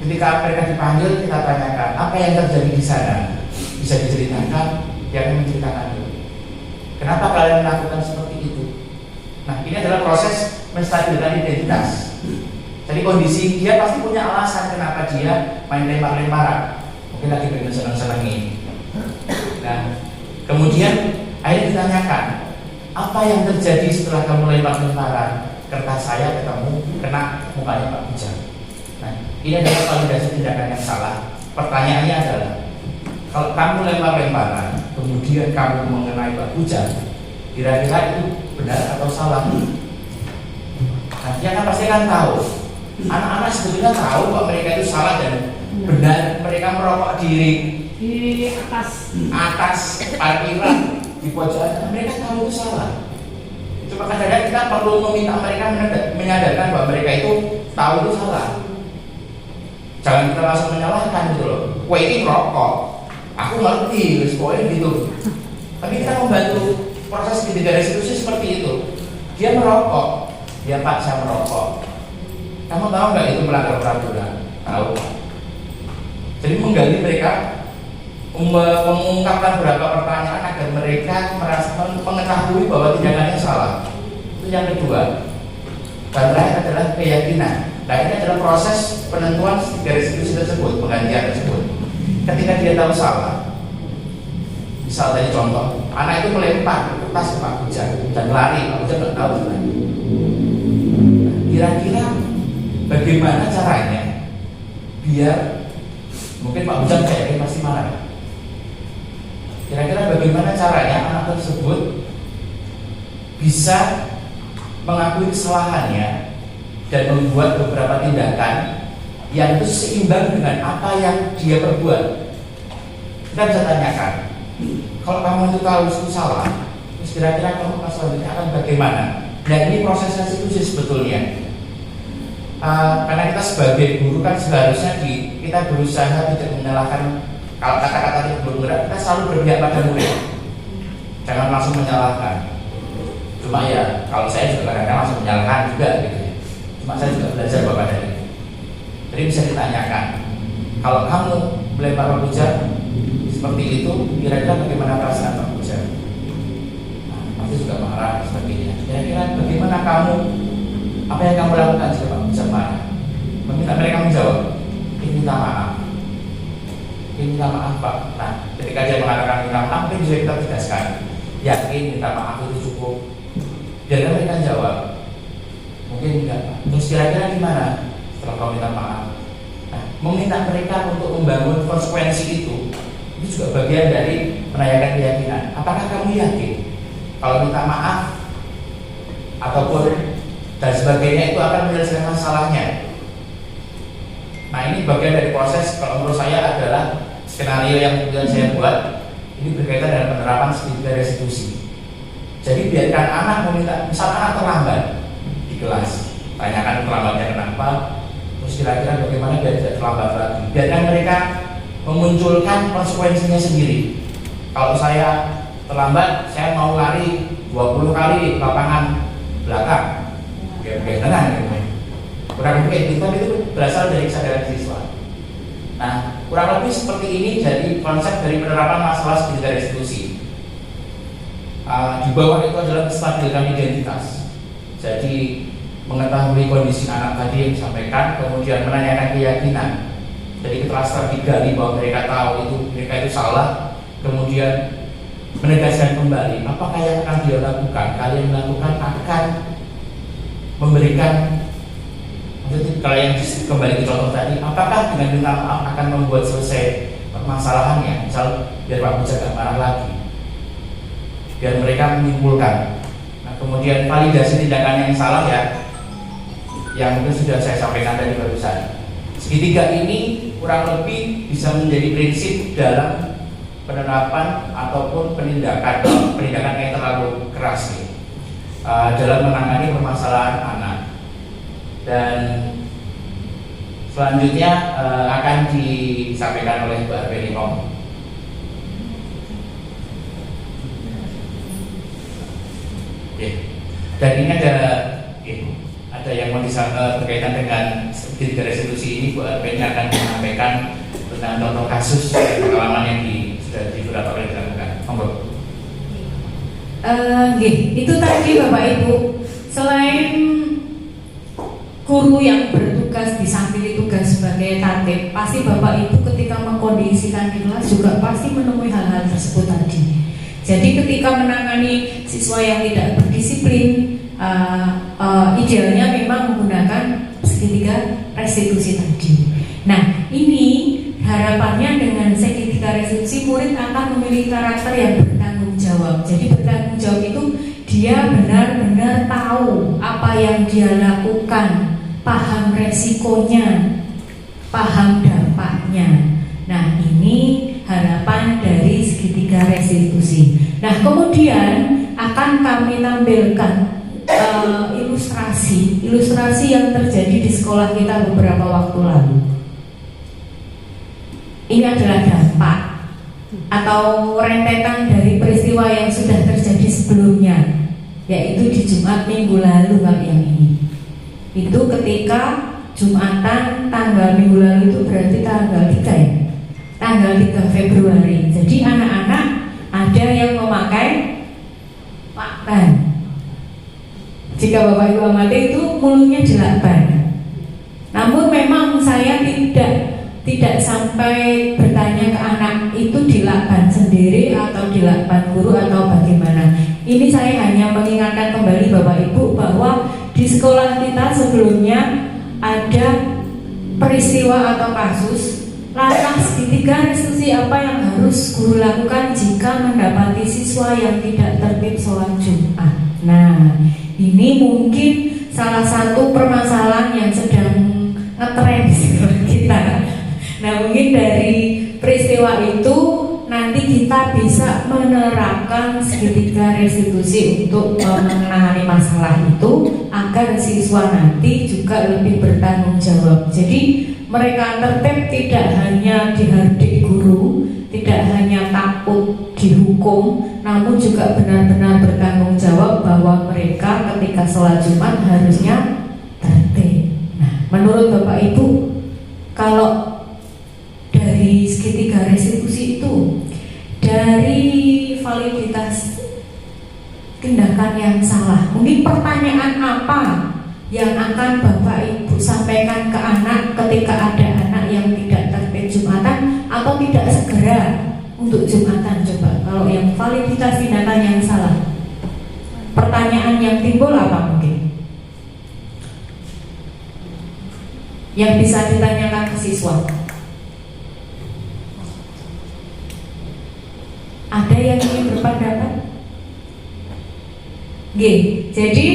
Ketika mereka dipanggil, kita tanyakan apa yang terjadi di sana. Bisa diceritakan, dia akan menceritakan dulu. Kenapa kalian melakukan seperti itu? Nah, ini adalah proses menstabilkan identitas. Jadi kondisi dia pasti punya alasan kenapa dia main lempar-lemparan. Mungkin lagi pengen senang-senang ini. Nah, kemudian akhirnya ditanyakan, apa yang terjadi setelah kamu lempar-lemparan? Kertas saya ketemu kena mukanya Pak Bujang. Nah, ini adalah validasi tindakan yang salah. Pertanyaannya adalah, kalau kamu lempar-lemparan, kemudian kamu mengenai Pak Bujang, kira-kira itu benar atau salah? Nah, dia kan pasti kan tahu Anak-anak sebetulnya tahu bahwa mereka itu salah dan benar. Mereka merokok di atas parkiran di pojokan, mereka tahu itu salah. Cuma kadang-kadang kita perlu meminta mereka menyadarkan bahwa mereka itu tahu itu salah. Jangan kita langsung menyalahkan gitu loh. Wah ini rokok, aku ngerti, wis poin gitu. Tapi kita membantu proses pendidikan restitusi seperti itu. Dia merokok, ya Pak saya merokok. Kamu tahu nggak itu melanggar peraturan? Tahu. Jadi menggali mereka, mengungkapkan beberapa pertanyaan agar mereka merasa mengetahui bahwa tindakannya salah. Itu yang kedua. Dan terakhir adalah keyakinan. Nah ini adalah proses penentuan restitusi tersebut, penggantian tersebut. Ketika dia tahu salah, misal tadi contoh, anak itu melempar kertas ke Pak Bujang dan lari, Pak Bujang nggak tahu sebenarnya. Kira-kira bagaimana caranya biar mungkin Pak Bujang kayaknya pasti marah. Kira-kira bagaimana caranya anak tersebut bisa mengakui kesalahannya dan membuat beberapa tindakan yang itu seimbang dengan apa yang dia perbuat. Kita bisa tanyakan, kalau kamu itu tahu itu salah, terus kira-kira kamu pas selanjutnya akan bagaimana? Nah ini proses restitusi sebetulnya. Karena kita sebagai guru kan seharusnya kita berusaha tidak menyalahkan. Kalau kata-kata itu belum berat, kita selalu berpihak pada murid. Jangan langsung menyalahkan. Cuma ya, kalau saya juga kadang-kadang langsung menyalahkan juga gitu ya. Cuma saya juga belajar Bapak dari itu. Jadi bisa ditanyakan, kalau kamu melempar Pak Bujang seperti itu, kira-kira bagaimana perasaan Pak Bujang? Nah, pasti juga marah sebagainya. Kira-kira bagaimana kamu, apa yang kamu lakukan jika Pak Bujang marah? Meminta mereka menjawab, ini minta maaf. Ini minta maaf Pak. Nah, ketika dia mengatakan minta maaf, mungkin bisa kita tegaskan, yakin minta maaf itu cukup. Biarkan mereka jawab, mungkin enggak Pak. Terus kira-kira gimana setelah kau minta maaf? Nah, meminta mereka untuk membangun konsekuensi itu juga bagian dari menanyakan keyakinan. Apakah kamu yakin kalau minta maaf ataupun dan sebagainya itu akan menyelesaikan masalahnya? Nah ini bagian dari proses, kalau menurut saya adalah skenario yang kemudian saya buat. Ini berkaitan dengan penerapan segitiga restitusi. Jadi biarkan anak meminta, misal anak terlambat di kelas, tanyakan terlambatnya kenapa, terus kira-kira bagaimana biar tidak terlambat lagi. Biarkan mereka memunculkan konsekuensinya sendiri. Kalau saya terlambat, saya mau lari 20 kali lapangan belakang, biar tenang gitu. Kurang lebih kayak gitu, itu berasal dari kesadaran siswa. Nah, kurang lebih seperti ini jadi konsep dari penerapan masalah segitiga restitusi. Di bawah itu adalah kestabilan identitas. Jadi mengetahui kondisi anak tadi yang disampaikan, kemudian menanyakan keyakinan. Jadi setelah digali bahwa mereka tahu mereka itu salah, kemudian menegaskan kembali apakah yang akan dia lakukan. Kalian melakukan akan memberikan, maksudnya kalau yang kembali ke contoh tadi, apakah dengan minta maaf akan membuat selesai permasalahannya, misal biar Pak Bujang gak marah lagi, biar mereka menyimpulkan. Nah, kemudian validasi tindakan yang salah ya, yang itu sudah saya sampaikan tadi barusan. Segitiga ini kurang lebih bisa menjadi prinsip dalam penerapan ataupun penindakan yang terlalu keras nih, dalam menangani permasalahan anak. Dan selanjutnya akan disampaikan oleh Mbak Arbeni Rom. Dan ini ada yang mau berkaitan dengan segitiga restitusi ini. Bu Arbeni akan menyampaikan tentang contoh kasus pengalaman yang sudah beberapa kali dilakukan. Monggo. Itu tadi Bapak Ibu, selain guru yang bertugas di samping tugas sebagai tatib, pasti Bapak Ibu ketika mengkondisikan di kelas juga pasti menemui hal-hal tersebut tadi. Jadi ketika menangani siswa yang tidak berdisiplin, idealnya memang menggunakan segitiga restitusi tadi. Nah ini harapannya dengan segitiga restitusi murid akan memiliki karakter yang bertanggung jawab. Jadi bertanggung jawab itu dia benar-benar tahu apa yang dia lakukan paham resikonya, paham dampaknya. Nah, ini harapan dari segitiga restitusi. Nah, kemudian akan kami tampilkan ilustrasi yang terjadi di sekolah kita beberapa waktu lalu. Ini adalah dampak atau rentetan dari peristiwa yang sudah terjadi sebelumnya, yaitu di Jumat minggu lalu kali yang ini. Itu ketika Jumatan tanggal minggu lalu itu berarti tanggal 3 ya? Tanggal 3 Februari. Jadi anak-anak ada yang memakai lakban. Jika Bapak Ibu amati itu mulutnya dilakban. Namun memang saya tidak sampai bertanya ke anak itu dilakban sendiri atau dilakban guru atau bagaimana. Ini saya hanya mengingatkan kembali Bapak Ibu bahwa di sekolah kita sebelumnya ada peristiwa atau kasus. Lantas segitiga restitusi apa yang harus guru lakukan jika mendapati siswa yang tidak tertib sholat Jumat. Nah, ini mungkin salah satu permasalahan yang sedang ngetren di sekolah kita. Nah, mungkin dari peristiwa itu nanti kita bisa menerapkan segitiga restitusi untuk menangani masalah itu agar siswa nanti juga lebih bertanggung jawab. Jadi mereka tertib tidak hanya dihardik guru, tidak hanya takut dihukum, namun juga benar-benar bertanggung jawab bahwa mereka ketika sholat Jumat harusnya tertib. Nah, menurut Bapak Ibu, kalau dari segitiga restitusi itu, dari validitas tindakan yang salah, mungkin pertanyaan apa yang akan Bapak Ibu sampaikan ke anak ketika ada anak yang tidak tertib Jumatan atau tidak segera untuk Jumatan? Coba kalau yang validitas tindakan yang salah, pertanyaan yang timbul apa mungkin? Yang bisa ditanyakan ke siswa. Ada yang ingin berpendapat? Jadi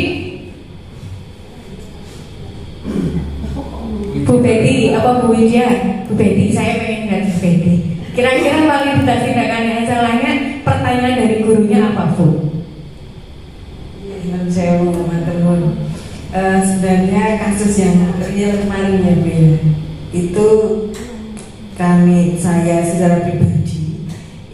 Bu Betty, apa Bu Widya? Bu Betty, saya pengen lihat Bu Betty. Kira-kira validitas tindakan yang salahnya, pertanyaan dari gurunya apa, Bu? Saya mau teman sebenarnya kasus yang real kemarin ya Bu ya, itu saya secara pribadi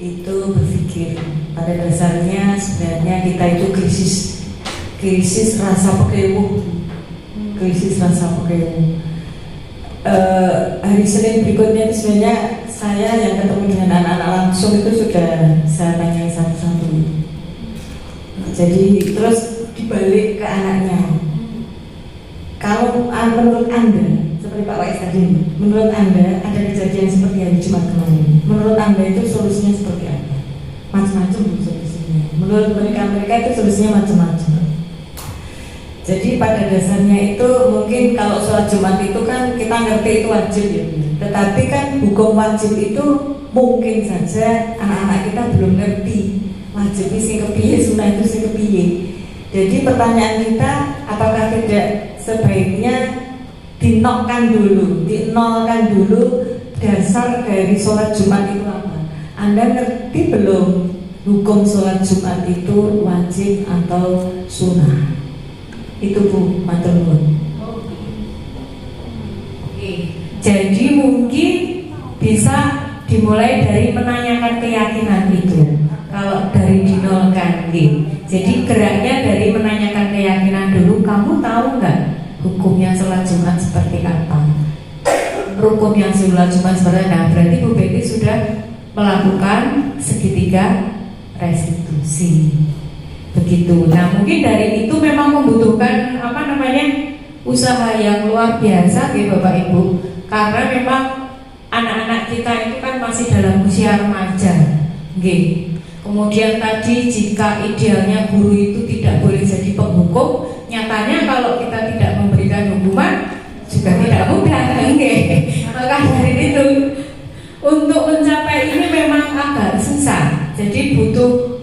itu berpikir pada dasarnya sebenarnya kita itu krisis rasa pekewuh, hari Senin berikutnya itu sebenarnya saya yang ketemu dengan anak-anak langsung itu sudah saya tanya satu-satu. Jadi terus dibalik ke anaknya, kalau menurut Anda, seperti Pak Wais tadi, menurut Anda ada kejadian seperti hari Jumat kemarin, menurut Anda itu solusinya seperti apa? Macam-macam solusinya. Menurut mereka itu solusinya macam-macam. Jadi pada dasarnya itu mungkin kalau sholat Jumat itu kan kita ngerti itu wajib ya, tetapi kan hukum wajib itu mungkin saja anak-anak kita belum ngerti wajib itu sing kepiye, sunah itu sing kepiye. Jadi pertanyaan kita, apakah tidak sebaiknya dinolkan dulu dasar dari sholat Jumat itu apa? Anda ngerti belum hukum sholat Jumat itu wajib atau sunnah? Itu Bu, matur nuwun. Jadi mungkin bisa dimulai dari menanyakan keyakinan itu. Kalau dari dinolkan, jadi geraknya dari menanyakan keyakinan dulu. Kamu tahu nggak hukumnya sholat Jumat seperti apa? Hukumnya sholat Jumat seperti apa? Nah, berarti Bu Betty sudah melakukan segitiga restitusi. Begitu. Nah, mungkin dari itu memang membutuhkan usaha yang luar biasa ya Bapak Ibu, karena memang anak-anak kita itu kan masih dalam usia remaja. Kemudian tadi jika idealnya guru itu tidak boleh jadi penghukum, nyatanya kalau kita tidak memberikan hukuman juga tidak mudah. Maka dari itu untuk mencapai ini memang agak susah. Jadi butuh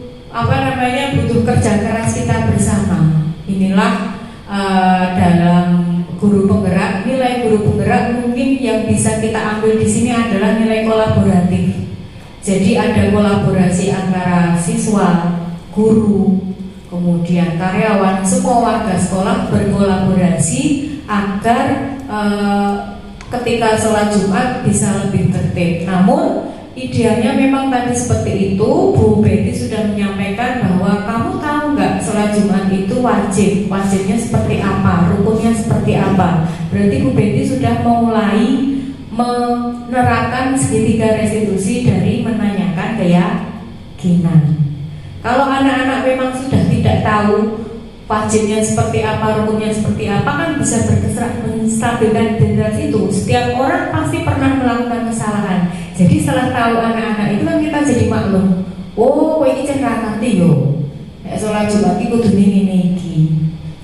butuh kerja keras kita bersama. Inilah dalam guru penggerak yang bisa kita ambil di sini adalah nilai kolaboratif. Jadi ada kolaborasi antara siswa, guru, kemudian karyawan, semua warga sekolah berkolaborasi agar ketika sholat Jumat bisa lebih tertib. Namun idealnya memang tadi seperti itu. Bu Betty sudah menyampaikan bahwa kamu tahu nggak sholat Jumat itu wajib. Wajibnya seperti apa, rukunnya seperti apa. Berarti Bu Betty sudah mulai menerapkan segitiga restitusi dari menanyakan keyakinan. Kalau anak-anak memang sudah tidak tahu wajibnya seperti apa, rukunnya seperti apa, kan bisa bergerak menstabilkan identitas itu. Setiap orang pasti pernah melakukan kesalahan. Jadi setelah tahu anak-anak itu kan kita jadi maklum. Oh, ini cerita nanti yo. Sholat Jumat itu kudu ini.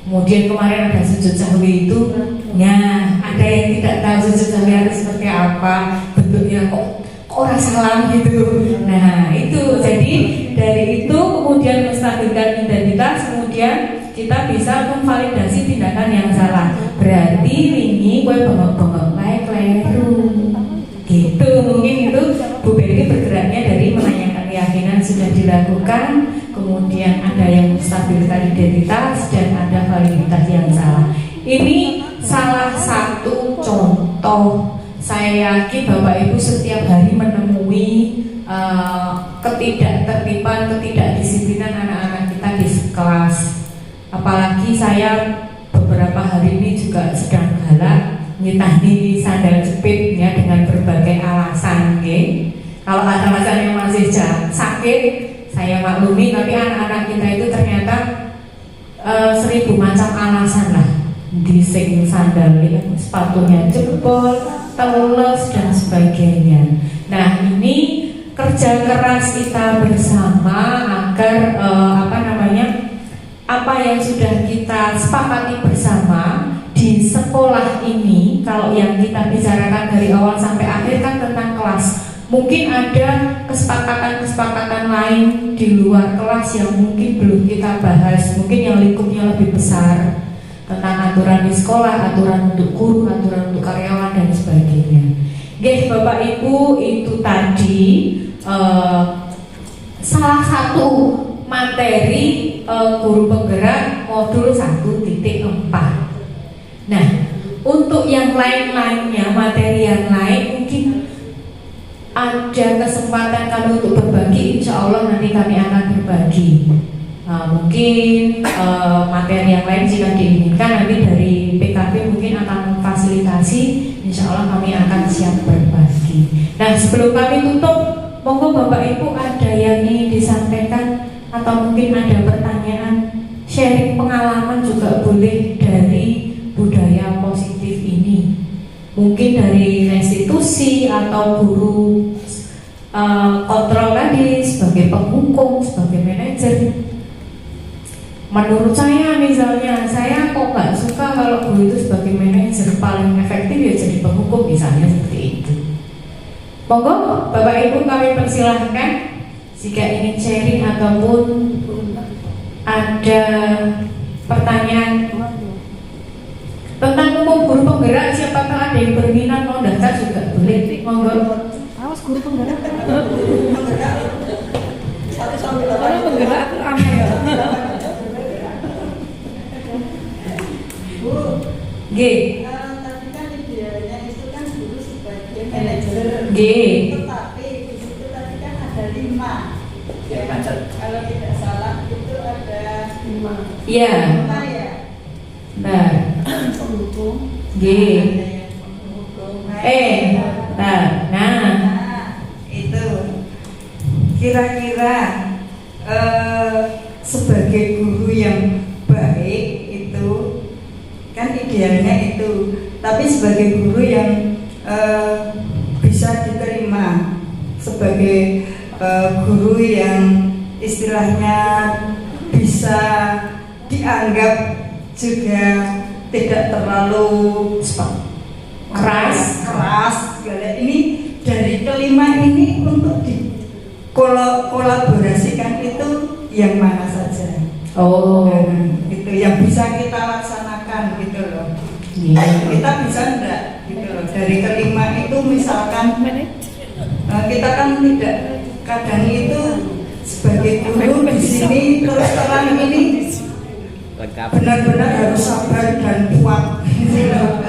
Kemudian kemarin ada sujud sahwi itu, ya ada yang tidak tahu sujud sahwi harus seperti apa, bentuknya kok orang salam gitu. Nah itu, jadi dari itu kemudian menstabilkan identitas, kemudian kita bisa memvalidasi tindakan yang salah. Berarti ini gue bengok-bengok keliru gitu. Mungkin itu Bu Betty bergeraknya dari menanyakan keyakinan sudah dilakukan, kemudian ada yang menstabilkan identitas dan ada validitas yang salah. Ini salah satu contoh. Saya yakin Bapak Ibu setiap hari menemui ketidaktertiban, ketidakdisiplinan anak-anak kita di kelas. Apalagi saya beberapa hari ini juga sedang galak nyitani sandal jepit ya dengan berbagai alasan. Kalau ada alasan yang masih sakit, saya maklumi, tapi anak-anak kita itu ternyata 1000 macam alasan lah. Dising sandal, sepatunya jebol, teles dan sebagainya. Nah ini kerja keras kita bersama agar apa yang sudah kita sepakati bersama di sekolah ini. Kalau yang kita bicarakan dari awal sampai akhir kan tentang kelas. Mungkin ada kesepakatan-kesepakatan lain di luar kelas yang mungkin belum kita bahas. Mungkin yang lingkupnya lebih besar, tentang aturan di sekolah, aturan untuk guru, aturan untuk karyawan dan sebagainya. Guys, Bapak Ibu, itu tadi salah satu materi guru penggerak modul 1.4. Nah, untuk yang lain-lainnya, materi yang lain mungkin ada kesempatan kami untuk berbagi. Insya Allah nanti kami akan berbagi. Mungkin materi yang lain jika diinginkan nanti dari PKP mungkin akan memfasilitasi. Insya Allah kami akan siap berbagi. Nah sebelum kami tutup, monggo Bapak Ibu ada yang ingin disampaikan atau mungkin ada pertanyaan, sharing pengalaman juga boleh dari budaya positif ini. Mungkin dari restitusi atau guru kontrol tadi sebagai penghukum, sebagai manajer. Menurut saya misalnya, saya kok nggak suka kalau guru itu sebagai manajer, paling efektif ya jadi penghukum misalnya seperti itu. Monggo Bapak Ibu kami persilahkan jika ingin sharing ataupun ada pertanyaan tentang umum guru penggerak. Siapakah ada yang berminat mau daftar juga boleh. Monggo. Awas guru penggerak. Kalau penggerak itu ramai ya. G. Tapi kan idealnya itu kan guru sebagai manajer. G. Tetapi di situ tadi kan ada 5. Ya, kalau tidak salah itu ada 5. Iya. 5 ya. Nah. Penghukum. G. Nah. Itu kira-kira sebagai guru yang baik itu kan idealnya itu, tapi sebagai guru yang bisa diterima sebagai guru yang istilahnya bisa dianggap juga tidak terlalu keras. Ini dari kelima ini untuk kolaborasikan itu yang mana saja. Itu yang bisa kita laksanakan gitu loh. Iya. Kita bisa enggak gitu loh. loh. Dari kelima itu misalkan kita kan tidak kadang itu sebagai guru di sini terus terang ini benar-benar harus sabar dan kuat gitu loh.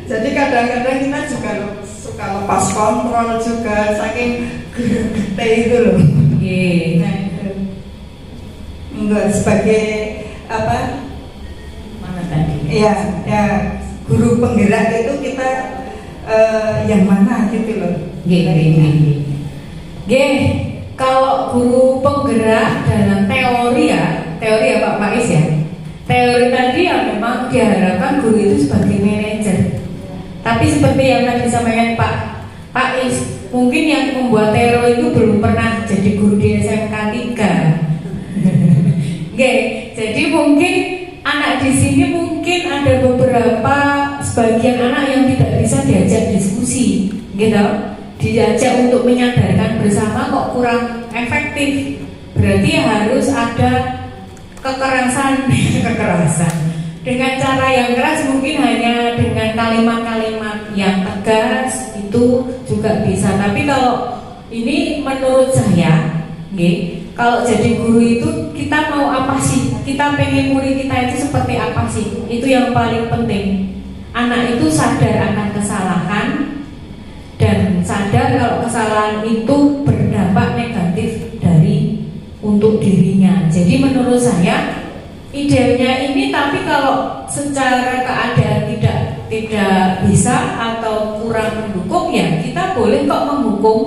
Jadi kadang-kadang kita juga suka lepas kontrol juga saking gede itu loh. Nah, itu. Enggak sebagai apa? Mana tadi? Ya guru penggerak itu kita yang mana gitu loh. Kalau guru penggerak dalam teori ya Pak Faiz ya. Teori tadi ya memang diharapkan guru itu sebagai manajer. Tapi seperti yang tadi disampaikan Pak Faiz, mungkin yang membuat teori itu belum pernah jadi guru di SMK 3. Jadi mungkin anak di sini mungkin ada beberapa sebagian anak yang tidak bisa diajak diskusi, gitu. Diajak untuk menyadarkan bersama kok kurang efektif. Berarti harus ada kekerasan. Dengan cara yang keras mungkin hanya dengan kalimat-kalimat yang tegas itu juga bisa. Tapi kalau ini menurut saya, kalau jadi guru itu kita mau apa sih? Kita pengen murid kita itu seperti apa sih? Itu yang paling penting. Anak itu sadar akan kesalahan dan sadar kalau kesalahan itu berdampak negatif untuk dirinya. Jadi menurut saya idealnya ini, tapi kalau secara keadaan tidak bisa atau kurang mendukung ya kita boleh kok menghukum.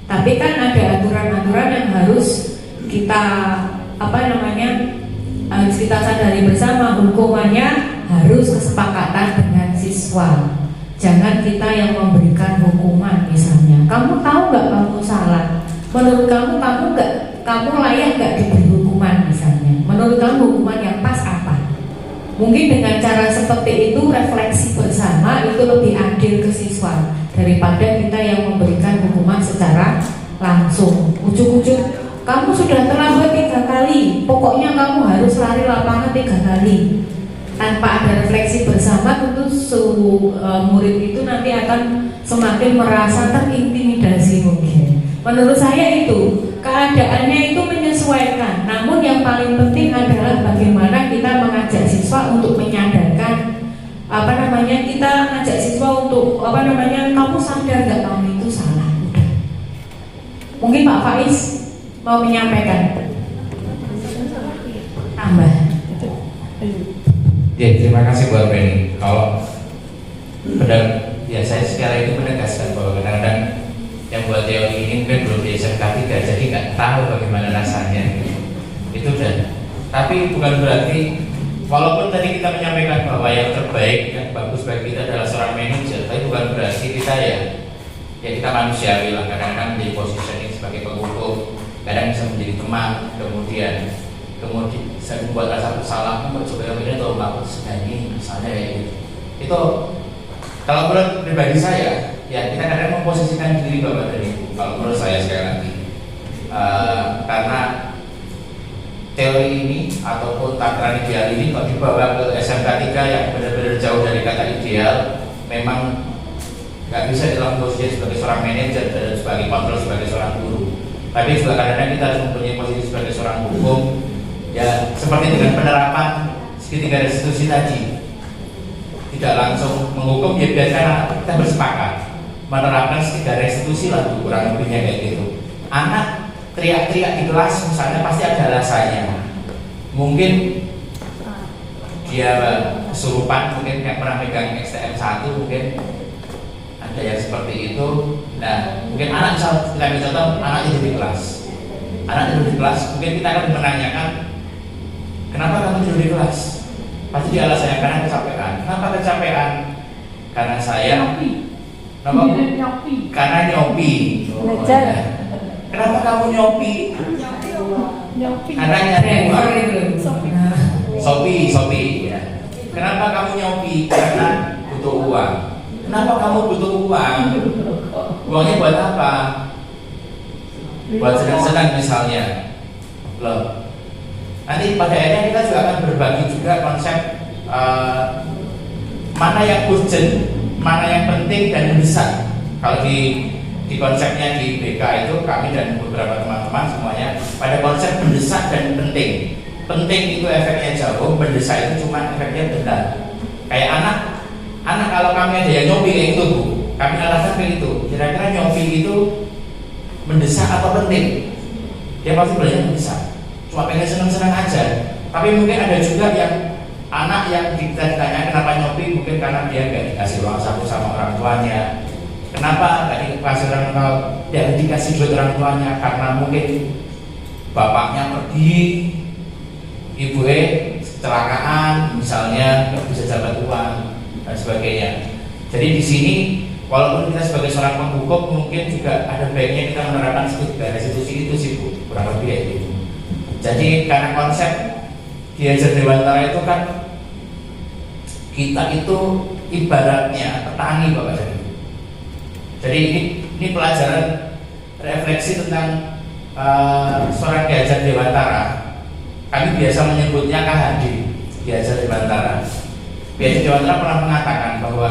Tapi kan ada aturan-aturan yang harus kita harus kita sadari bersama. Hukumannya harus kesepakatan dengan siswa. Jangan kita yang memberikan hukuman. Misalnya, kamu tahu nggak kamu salah? Menurut kamu kamu layak nggak diberi hukuman misalnya? Menurut kamu hukuman yang pas apa? Mungkin dengan cara seperti itu refleksi bersama itu lebih adil ke siswa daripada kita yang memberikan hukuman secara langsung. Ujuk-ujuk, kamu sudah terlambat 3 kali, pokoknya kamu harus lari lapangan 3 kali. Tanpa ada refleksi bersama, tentu murid itu nanti akan semakin merasa terintimidasi mungkin. Menurut saya itu keadaannya itu menyesuaikan. Namun yang paling penting adalah bagaimana kita mengajak siswa untuk menyadarkan kita ngajak siswa untuk kamu sadar nggak kamu itu salah. Udah. Mungkin Pak Faiz mau menyampaikan tambah. Ya, terima kasih buat Penny. Kalau saya sekali itu menegaskan bahwa kadang-kadang yang buat teori ini mungkin belum di SMK 3, jadi nggak tahu bagaimana rasanya. Itu udah. Tapi bukan berarti, walaupun tadi kita menyampaikan bahwa yang terbaik, yang bagus bagi kita adalah seorang manajer, tapi bukan berarti kita kita manusiawi lah. Kadang-kadang menjadi positioning sebagai penghukum, kadang bisa menjadi teman, kemudian saya membuat rasa bersalah, coba ini atau melakukan sedani misalnya gitu. Itu kalau menurut pribadi saya, ya kita kadang memposisikan diri bapak dan ibu. Kalau menurut saya sekali lagi, karena teori ini ataupun takaran ideal ini kalau dibawa ke SMK 3 yang benar-benar jauh dari kata ideal, memang nggak bisa dalam posisi sebagai seorang manajer dan sebagai kontrol sebagai seorang guru. Tapi juga kadang-kadang kita harus mempunyai posisi sebagai seorang hukum. Ya, seperti dengan penerapan segitiga restitusi tadi, tidak langsung menghukum, ya biarkan kita bersepakat menerapkan segitiga restitusi lah, kurang lebihnya kayak gitu. Anak teriak-teriak di kelas misalnya pasti ada alasannya. Mungkin dia kesurupan, mungkin yang pernah megang STM 1 mungkin ada yang seperti itu. Nah, mungkin anak kita contoh anak tidur di kelas. Anak tidur di kelas, mungkin kita akan menanyakan, kenapa kamu tidur di kelas? Pasti dia alasannya karena kecapean. Kenapa kecapean? Karena saya nyopi. Karena nyopi. Oh, ya. Kenapa kamu nyopi? Karena nyari uang. Sopi. Ya. Kenapa kamu nyopi? Karena butuh uang. Kenapa kamu butuh uang? Uangnya buat apa? Buat senang-senang misalnya. Loh. Nanti pada akhirnya kita juga akan berbagi juga konsep mana yang urgent, mana yang penting dan mendesak. Kalau di konsepnya di BK itu kami dan beberapa teman-teman semuanya pada konsep mendesak dan penting. Penting itu efeknya jauh, mendesak itu cuma efeknya bentar. Kayak anak kalau kami ada yang nyobi kayak itu Bu, kami alasan kayak itu. Kira-kira nyobi itu mendesak atau penting? Dia pasti belajar mendesak. Cuma pengen seneng-seneng aja. Tapi mungkin ada juga yang anak yang kita ditanya kenapa nyobi, mungkin karena dia nggak dikasih uang saku sama orang tuanya. Kenapa nggak dikasih orang tua? Tidak dikasih duit orang tuanya karena mungkin bapaknya pergi, ibunya kecelakaan, misalnya nggak bisa dapat uang dan sebagainya. Jadi di sini walaupun kita sebagai seorang penghukum mungkin juga ada baiknya kita menerapkan restitusi itu sih Bu, kurang lebih itu. Jadi karena konsep Ki-Hajar Dewantara itu kan kita itu ibaratnya petani Bapak dan Ibu. Jadi ini pelajaran refleksi tentang seorang Ki-Hajar Dewantara. Kami biasa menyebutnya KHD, Ki-Hajar Dewantara. Ki-Hajar Dewantara pernah mengatakan bahwa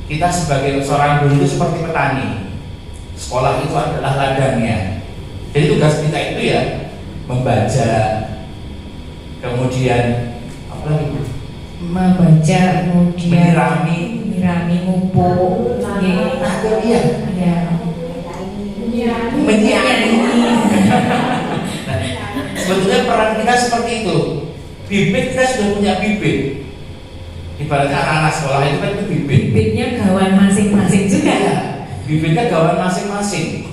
kita sebagai seorang guru itu seperti petani. Sekolah itu adalah ladangnya. Jadi tugas kita itu ya membaca, kemudian apa lagi? Membaca, kemudian menyirami, mupuk, iya. Menyiangi. Nah, sebetulnya peran kita seperti itu. Bibit kita sudah punya bibit. Ibaratnya anak-anak sekolah itu kan itu bibit. Bibitnya gawan masing-masing juga. Ya, bibitnya gawan masing-masing.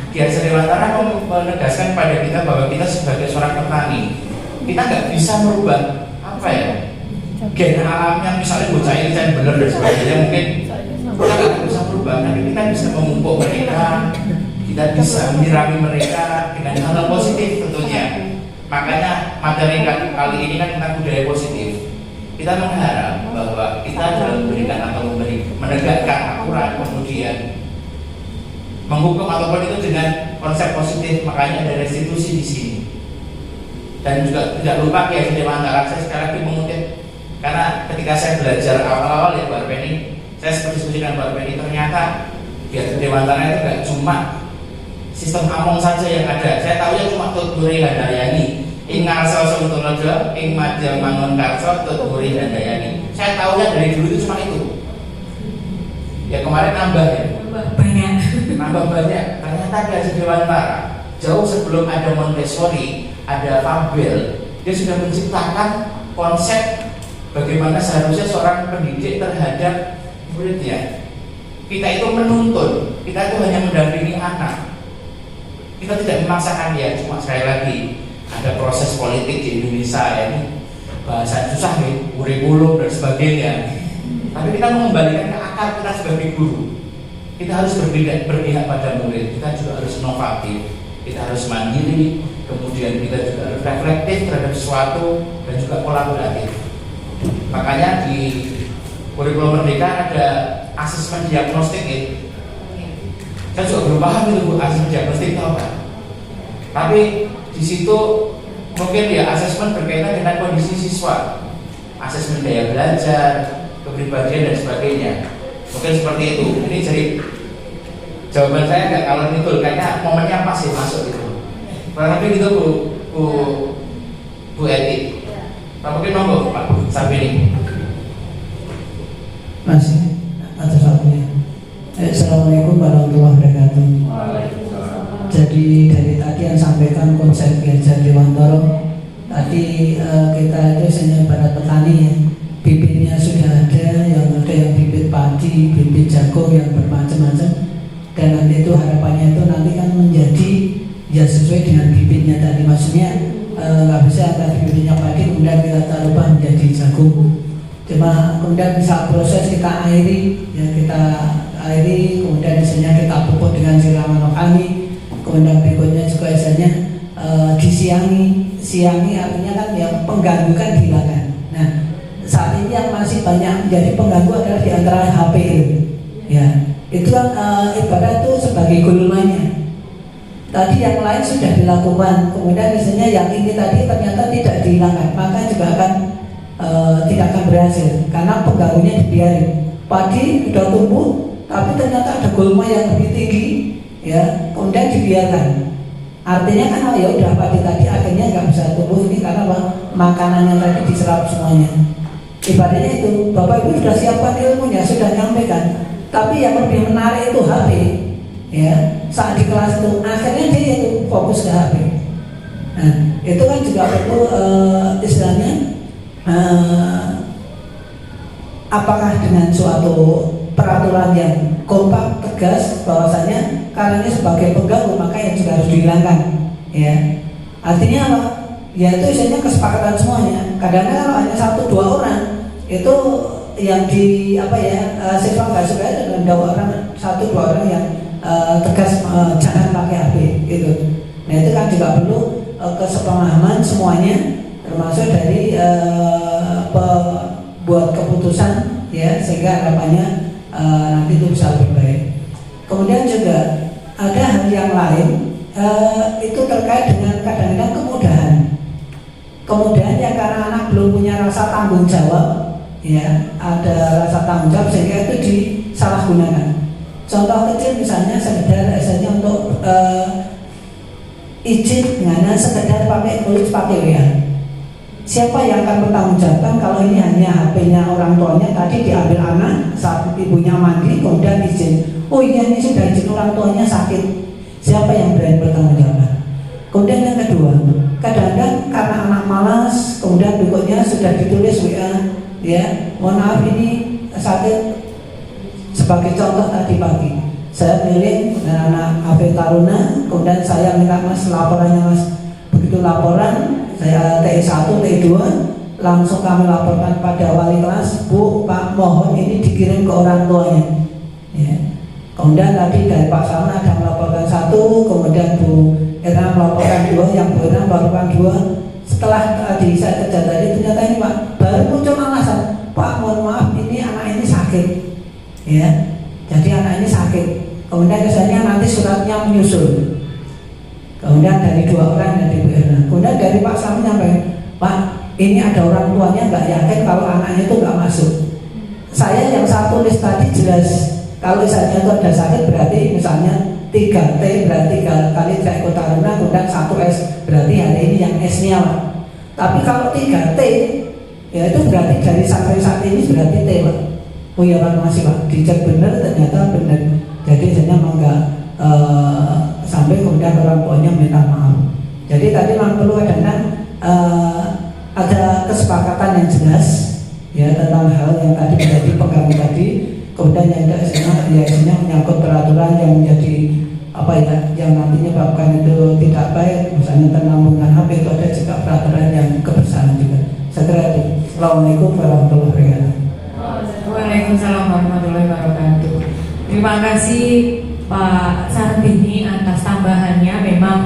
Ki-Hajar Dewantara menegaskan pada kita bahwa kita sebagai seorang petani, kita nggak bisa merubah apa ya gen alamnya, misalnya bocah ini saya benar dan sebagainya, mungkin kita nggak bisa merubah, tapi kita bisa memupuk mereka, kita bisa menyirami mereka dengan hal positif tentunya. Makanya materi kali ini kan tentang budaya positif. Kita mengharap bahwa kita dalam memberikan atau menegakkan aturan, kemudian menghukum ataupun itu dengan konsep positif, makanya ada restitusi di sini. Dan juga tidak lupa Ki-Hajar Dewantara, saya sekali lagi mengutip karena ketika saya belajar awal-awal ya Mbak Penny, saya seperti dengan Mbak Penny, ternyata Ki-Hajar Dewantara itu gak cuma sistem among saja yang ada. Saya tahu ya cuma Tuturi Handayani, ing ngarsa Suntulojo, ing Madya Mangun Karso, Tuturi Handayani. Saya tahunya dari dulu itu cuma itu. Ya kemarin nambah ya. Banyak. Nambah banyak. Ternyata Ki-Hajar Dewantara jauh sebelum ada Montessori, ada Fabel, dia sudah menciptakan konsep bagaimana seharusnya seorang pendidik terhadap muridnya. Kita itu menuntun, kita itu hanya mendampingi anak. Kita tidak memaksakan dia. Cuma sekali lagi ada proses politik di Indonesia ini bahasa susah nih, kurikulum dan sebagainya. Tapi kita mengembalikan ke akar kita sebagai guru. Kita harus berpihak pada murid. Kita juga harus inovatif. Kita harus mandiri. Kemudian kita juga harus reflektif terhadap sesuatu dan juga kolaboratif. Makanya di kurikulum Merdeka ada asesmen diagnostik ya. Saya juga belum paham itu Bu, asesmen diagnostik itu apa. Tapi di situ mungkin ya asesmen berkaitan dengan kondisi siswa, asesmen daya belajar, kepribadian dan sebagainya. Mungkin seperti itu. Ini jadi jawaban saya nggak kalau itu kayaknya momennya pas sih masuk itu. Tapi gitu Bu Eti. Pak mungkin monggo Pak sampai ini. Masih atas waktunya. Assalamualaikum warahmatullahi wabarakatuh. Jadi dari tadi yang sampaikan konsep Ki-Hajar Dewantara, tadi kita itu hanya barat petani ya. Bibitnya sudah ada yang bibit padi, bibit jagung yang bermacam-macam. Dan nanti itu harapannya itu nanti kan menjadi ya sesuai dengan bibitnya tadi, maksudnya nggak bisa tadi bibitnya padi kemudian kita rubah menjadi jagung. Cuma kemudian bisa proses kita airi, ya kita airi, kemudian misalnya kita pupuk dengan siraman organik, kemudian berikutnya juga misalnya disiangi artinya kan yang pengganggu kan dihilangkan. Nah saat ini yang masih banyak menjadi pengganggu adalah di antara HP, ya itu kan ibarat itu sebagai gulmanya. Tadi yang lain sudah dilakukan, kemudian misalnya yang ini tadi ternyata tidak dihilangkan, maka juga akan tidak akan berhasil karena pengganggunya dibiarin. Padi sudah tumbuh, tapi ternyata ada gulma yang lebih tinggi, ya, kemudian dibiarkan. Artinya kan ya udah padi tadi akhirnya nggak bisa tumbuh ini karena apa? Makanannya tadi diserap semuanya. Ibaratnya itu, Bapak Ibu sudah siapkan ilmunya, sudah nyampaikan, tapi yang lebih menarik itu HP, ya. Saat di kelas itu akhirnya dia itu fokus ke HP. Nah, itu kan juga perlu istilahnya apakah dengan suatu peraturan yang kompak tegas bahwasanya karena ini sebagai pengganggu maka yang juga harus dihilangkan, ya. Artinya apa? Ya itu isinya kesepakatan semuanya. Kadang-kadang kalau hanya 1-2 orang itu yang di apa ya siswa nggak suka itu dengan 2 orang 1-2 orang yang tegas jangan pakai HP itu. Nah itu kan juga perlu kesepemahaman semuanya termasuk dari pembuat keputusan, ya, sehingga harapannya nanti itu bisa lebih baik. Kemudian juga ada hal yang lain itu terkait dengan kadang-kadang kemudahan yang karena anak belum punya rasa tanggung jawab, ya, ada rasa tanggung jawab sehingga itu disalahgunakan. Contoh kecil misalnya sekedar untuk izin hanya sekedar pakai tulis pakai WA. Siapa yang akan bertanggung jawab kalau ini hanya HP-nya orang tuanya tadi diambil anak saat ibunya mandi kemudian izin. Oh iya ini sudah izin orang tuanya sakit. Siapa yang berani bertanggung jawab? Kemudian yang kedua, kadang-kadang karena anak malas kemudian berikutnya sudah ditulis WA, ya, mohon maaf ini sakit. Sebagai contoh tadi pagi saya milih dengan anak HP Taruna, kemudian saya minta mas laporannya mas. Begitu laporan saya TI1, TI2 langsung kami laporkan pada wali kelas, Bu, Pak, mohon ini dikirim ke orang tuanya, ya. Kemudian tadi dari Pak Salman ada melaporkan 1, kemudian Bu Erna melaporkan 2, yang Bu Erna melaporkan 2. Setelah tadi saya kerja tadi ternyata ini Pak baru muncul alasan, Pak mohon maaf ini anak ini sakit, ya, jadi anak ini sakit. Kemudian kesannya nanti suratnya menyusul. Kemudian dari 2 orang dari Bu Erna. Kemudian dari Pak Sami nyampe, Pak ini ada orang tuanya nggak yakin kalau anaknya itu nggak masuk. Saya yang satu tulis tadi jelas kalau misalnya itu ada sakit berarti misalnya 3T berarti 3 kali saya ikut Taruna, kemudian 1S berarti hari ini yang S-nya Pak. Tapi kalau 3T ya itu berarti dari sampai saat ini berarti T Pak. Oh iya Pak masih Pak, dicek benar ternyata benar. Jadi saya mau nggak sampai kemudian orang tuanya minta maaf. Jadi tadi memang perlu kadang-kadang ada kesepakatan yang jelas, ya, tentang hal yang tadi menjadi pengganggu tadi. Kemudian yang isinya menyangkut peraturan yang menjadi apa ya, yang nantinya bahkan itu tidak baik, misalnya tentang penggunaan HP itu ada juga peraturan yang kebersihan juga. Saya kira itu. Assalamualaikum warahmatullahi wabarakatuh. Waalaikumsalam warahmatullahi wabarakatuh. Terima kasih Pak Sarbini atas tambahannya. Memang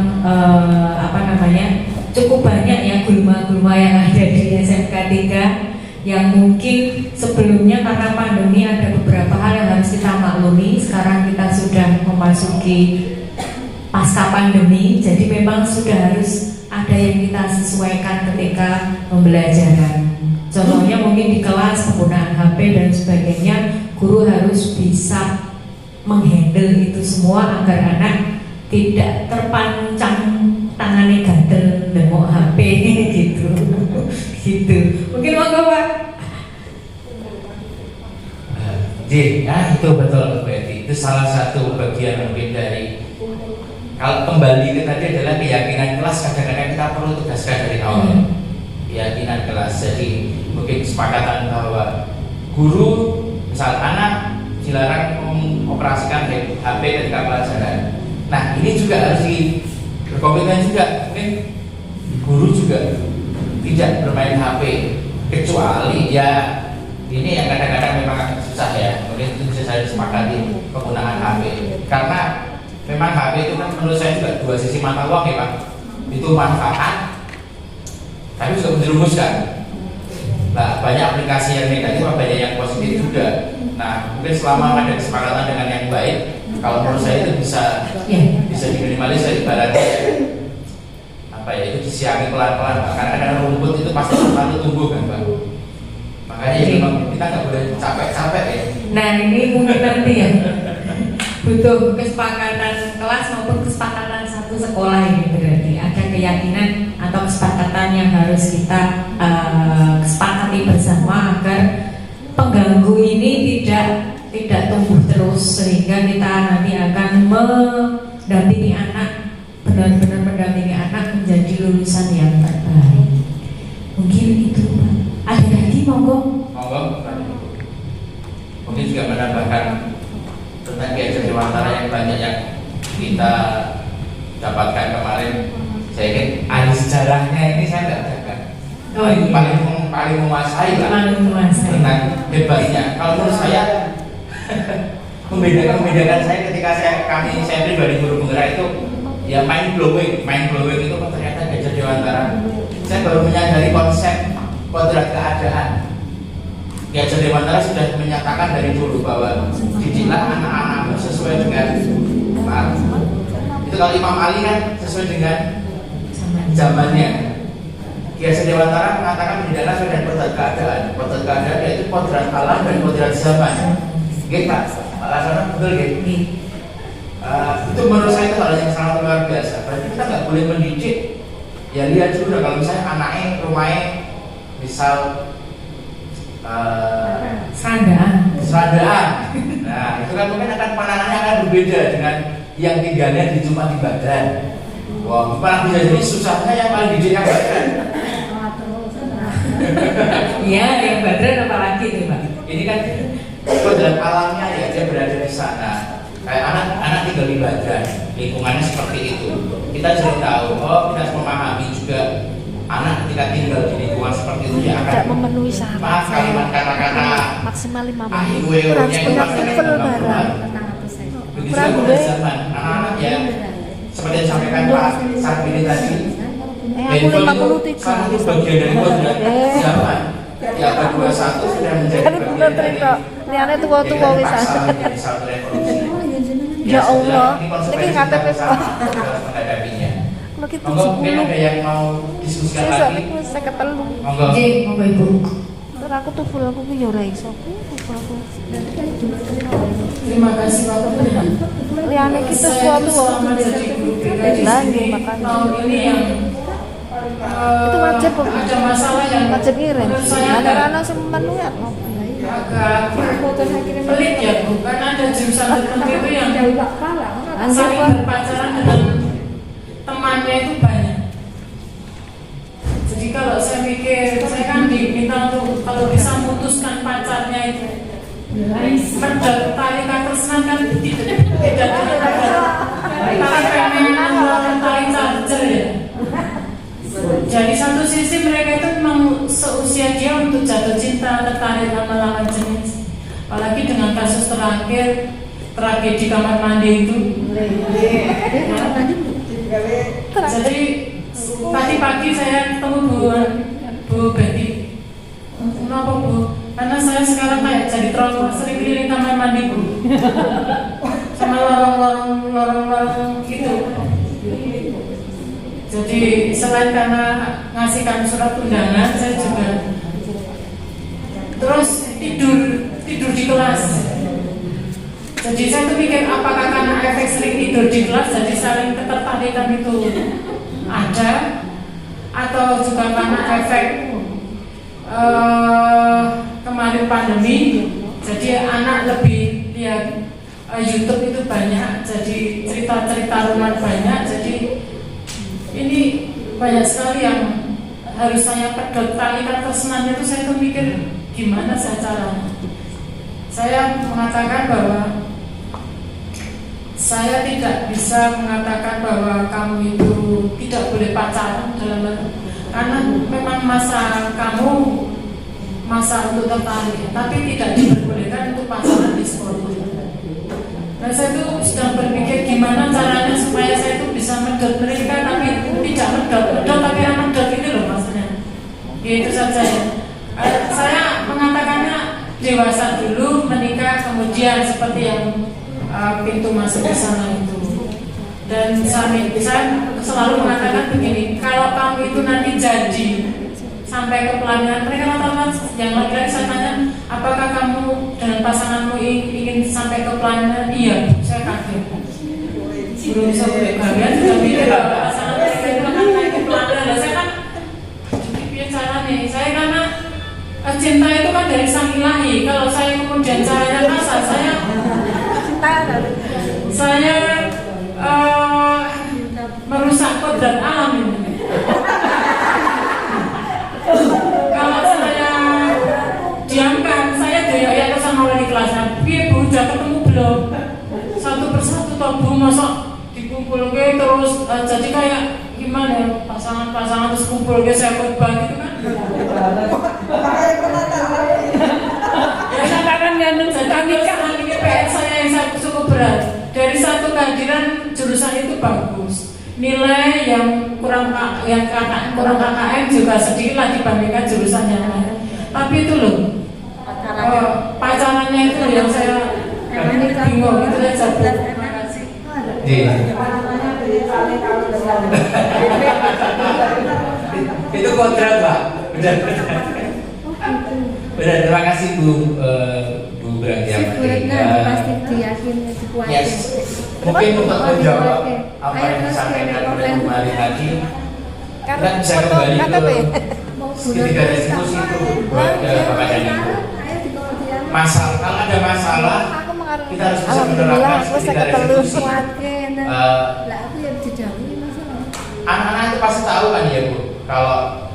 cukup banyak ya gulma-gulma yang ada di SMK 3 yang mungkin sebelumnya karena pandemi ada beberapa hal yang harus kita maklumi. Sekarang kita sudah memasuki pasca pandemi, jadi memang sudah harus ada yang kita sesuaikan ketika pembelajaran. Contohnya mungkin di kelas penggunaan HP dan sebagainya, guru harus bisa menghandle itu semua agar anak tidak terpancang tangannya gatel dan mau HP gitu. Gitu. Mungkin mau Pak. Nah itu betul berarti itu salah satu bagian mungkin dari kalau kembali ke tadi adalah keyakinan kelas. Kadang-kadang kita perlu tegaskan dari awal keyakinan kelas. Jadi mungkin kesepakatan bahwa guru misal anak dilarang mengoperasikan HP ketika pelajaran. Nah ini juga harus berkomitmen juga. Mungkin guru juga tidak bermain HP kecuali ya ini yang kadang-kadang memang agak susah ya. Mungkin itu bisa saya sepakati penggunaan HP karena memang HP itu kan menurut saya juga dua sisi mata uang ya Pak. Itu manfaat tapi juga menjerumuskan. Nah, banyak aplikasi yang negatif, banyak yang positif juga. Nah, mungkin selama ada kesepakatan dengan yang baik, kalau menurut saya itu bisa diminimalisir. Ibaratnya apa ya, itu disiangi pelan-pelan. Karena rumput itu pasti selalu tumbuh kan Pak. Makanya memang kita nggak boleh capek-capek ya. Nah ini mungkin nanti ya butuh kesepakatan kelas maupun kesepakatan satu sekolah ini, berarti ada keyakinan atau kesepakatan yang harus kita kesepakati bersama agar pengganggu ini tidak tumbuh terus, sehingga kita nanti akan mendampingi anak, benar-benar mendampingi anak menjadi lulusan yang terbaik. Mungkin itu Pak. Ada lagi monggo. Mungkin juga menambahkan tentang Kiai Dewantara yang banyak yang kita dapatkan kemarin. Saya ingin ahli sejarahnya ini saya nggak dapat. Oh, iya. paling menguasai lah Menguasai. tentang hebatnya. Kalau menurut saya membedakan saya ketika saya pribadi guru penggerak itu ya mind blowing itu ternyata Gajah Dewantara. Saya baru menyadari konsep kodrat keadaan. Gajah Dewantara sudah menyatakan dari dulu bahwa didiklah anak-anak sesuai dengan itu. Kalau Imam Ali kan sesuai dengan zamannya. Gajah Dewantara mengatakan didiklah sesuai dengan kodrat keadaan. Kodrat keadaan yaitu kodrat alam dan kodrat zaman. Gitu Pak Laksana, betul gitu? Itu menurut saya itu hal yang sangat luar biasa. Berarti kita nggak boleh mendidik. Ya lihat juga kalau misalnya anaknya rumahnya misal serandaan. Nah itu kan mungkin akan pandangannya akan berbeda dengan yang tinggalnya cuma di badan. Wah, malah bisa jadi susahnya yang paling didiknya badan. Iya, yang badan apalagi itu Pak. Ini kan kodrat alamnya ya, dia berada di sana. Kayak anak tinggal di badan, lingkungannya seperti itu. Kita sudah tahu, kita harus memahami juga anak ketika tinggal di lingkungan seperti itu ya akan tidak memenuhi syarat. maaf kalimat kata-kata Maksimal 5 menit. ahilweonya itu pasti barang. begitu juga pada zaman anak-anak yang seperti yang disampaikan Pak Sarpini tadi, handphone itu salah satu bagian dari kodrat zaman. Ya abad 21 sudah menjadi bagian dari liane tua-tua wis menjadi satu revolusi. Ya Allah, ini KTP menghadapinya. Kalau kita Monggo mungkin ada yang mau diskusikan lagi. saya ketelu. Monggo. Monggo Ibu. Terus aku tuh full aku yo ora iso. Aku. Terima kasih Pak Gubernur. Liane kita suatu selama jadi guru BK di sini tahun ini yang itu wajib ada masalah yang wajib ngirim. menurut saya Ada anak sing manual. agak pelit ya Bu, karena ada jurusan tertentu itu yang saling berpacaran dengan temannya itu banyak. Jadi kalau saya mikir, saya kan diminta untuk kalau bisa memutuskan pacarnya itu medot tali katresnan kan tidak tali pengen mengeluarkan tali charger ya. Jadi satu sisi mereka itu memang seusia dia untuk jatuh cinta, tertarik sama lawan jenis. Apalagi dengan kasus terakhir tragedi kamar mandi itu. Jadi tadi pagi saya ketemu Bu Betty. Kenapa Bu? Karena saya sekarang kayak jadi trauma, sering keliling kamar mandi Bu. Sama lorong-lorong gitu. Jadi selain karena ngasihkan surat undangan, saya juga terus tidur di kelas. Jadi saya tuh mikir apakah karena efek sering tidur di kelas jadi saling ketertarikan itu ada, atau juga karena efek kemarin pandemi, jadi anak lebih lihat YouTube itu banyak, jadi cerita-cerita rumah banyak, jadi ini banyak sekali yang harus saya pedot talikan kesenannya itu. Saya tuh mikir gimana saya caranya. Saya mengatakan bahwa saya tidak bisa mengatakan bahwa kamu itu tidak boleh pacaran karena memang masa kamu masa untuk tertarik, tapi tidak diperbolehkan untuk pacaran di sekolah. Nah saya tuh sedang berpikir gimana caranya supaya saya itu bisa medot mereka tapi tidak medot tapi yang medot ini loh maksudnya. Ya itu saja ya. Saya mengatakannya dewasa dulu, menikah, kemudian seperti yang pintu masuk ke sana itu. Dan saya selalu mengatakan begini, kalau kamu itu nanti jadi sampai sampai ke pelaminan. Mereka rata-rata yang laki-laki saya tanya, apakah kamu dengan pasanganmu ingin sampai ke pelaminan? Iya, saya kaget. Belum bisa kalian sudah mikir bahwa pasangan mereka itu akan naik ke pelaminan. Dan saya kan bicara nih, saya karena cinta itu kan dari sang ilahi. Kalau saya kemudian caranya kasar, saya merusak kodrat alam ini. Kalau saya diamkan, saya doyak terus sama wali kelasnya. Bu, udah ketemu belum? Satu persatu toh Bu, masa dikumpul ke terus jadi kayak gimana ya, pasangan terus kumpul ke saya khotbah gitu kan? Ya saya akan ngandung nikah ini PR saya yang cukup berat. Dari satu kehadiran jurusan itu bagus, nilai yang kurang KKM juga sedikit lah dibandingkan jurusan yang lain. Tapi itu loh, pacarannya itu yang saya bingung itu aja. Terima kasih. Itu kontrak Pak. Benar. Terima kasih Bu Brantia. Pasti diyakini Yes. Mungkin untuk menjawab apa yang disampaikan oleh Bu Mari tadi, kita bisa kembali ke segitiga restitusi itu buat Bapak dan Ibu. Kalau ada masalah, kita harus bisa menerapkan segitiga restitusi. Anak-anak itu pasti tahu kan ya Bu, kalau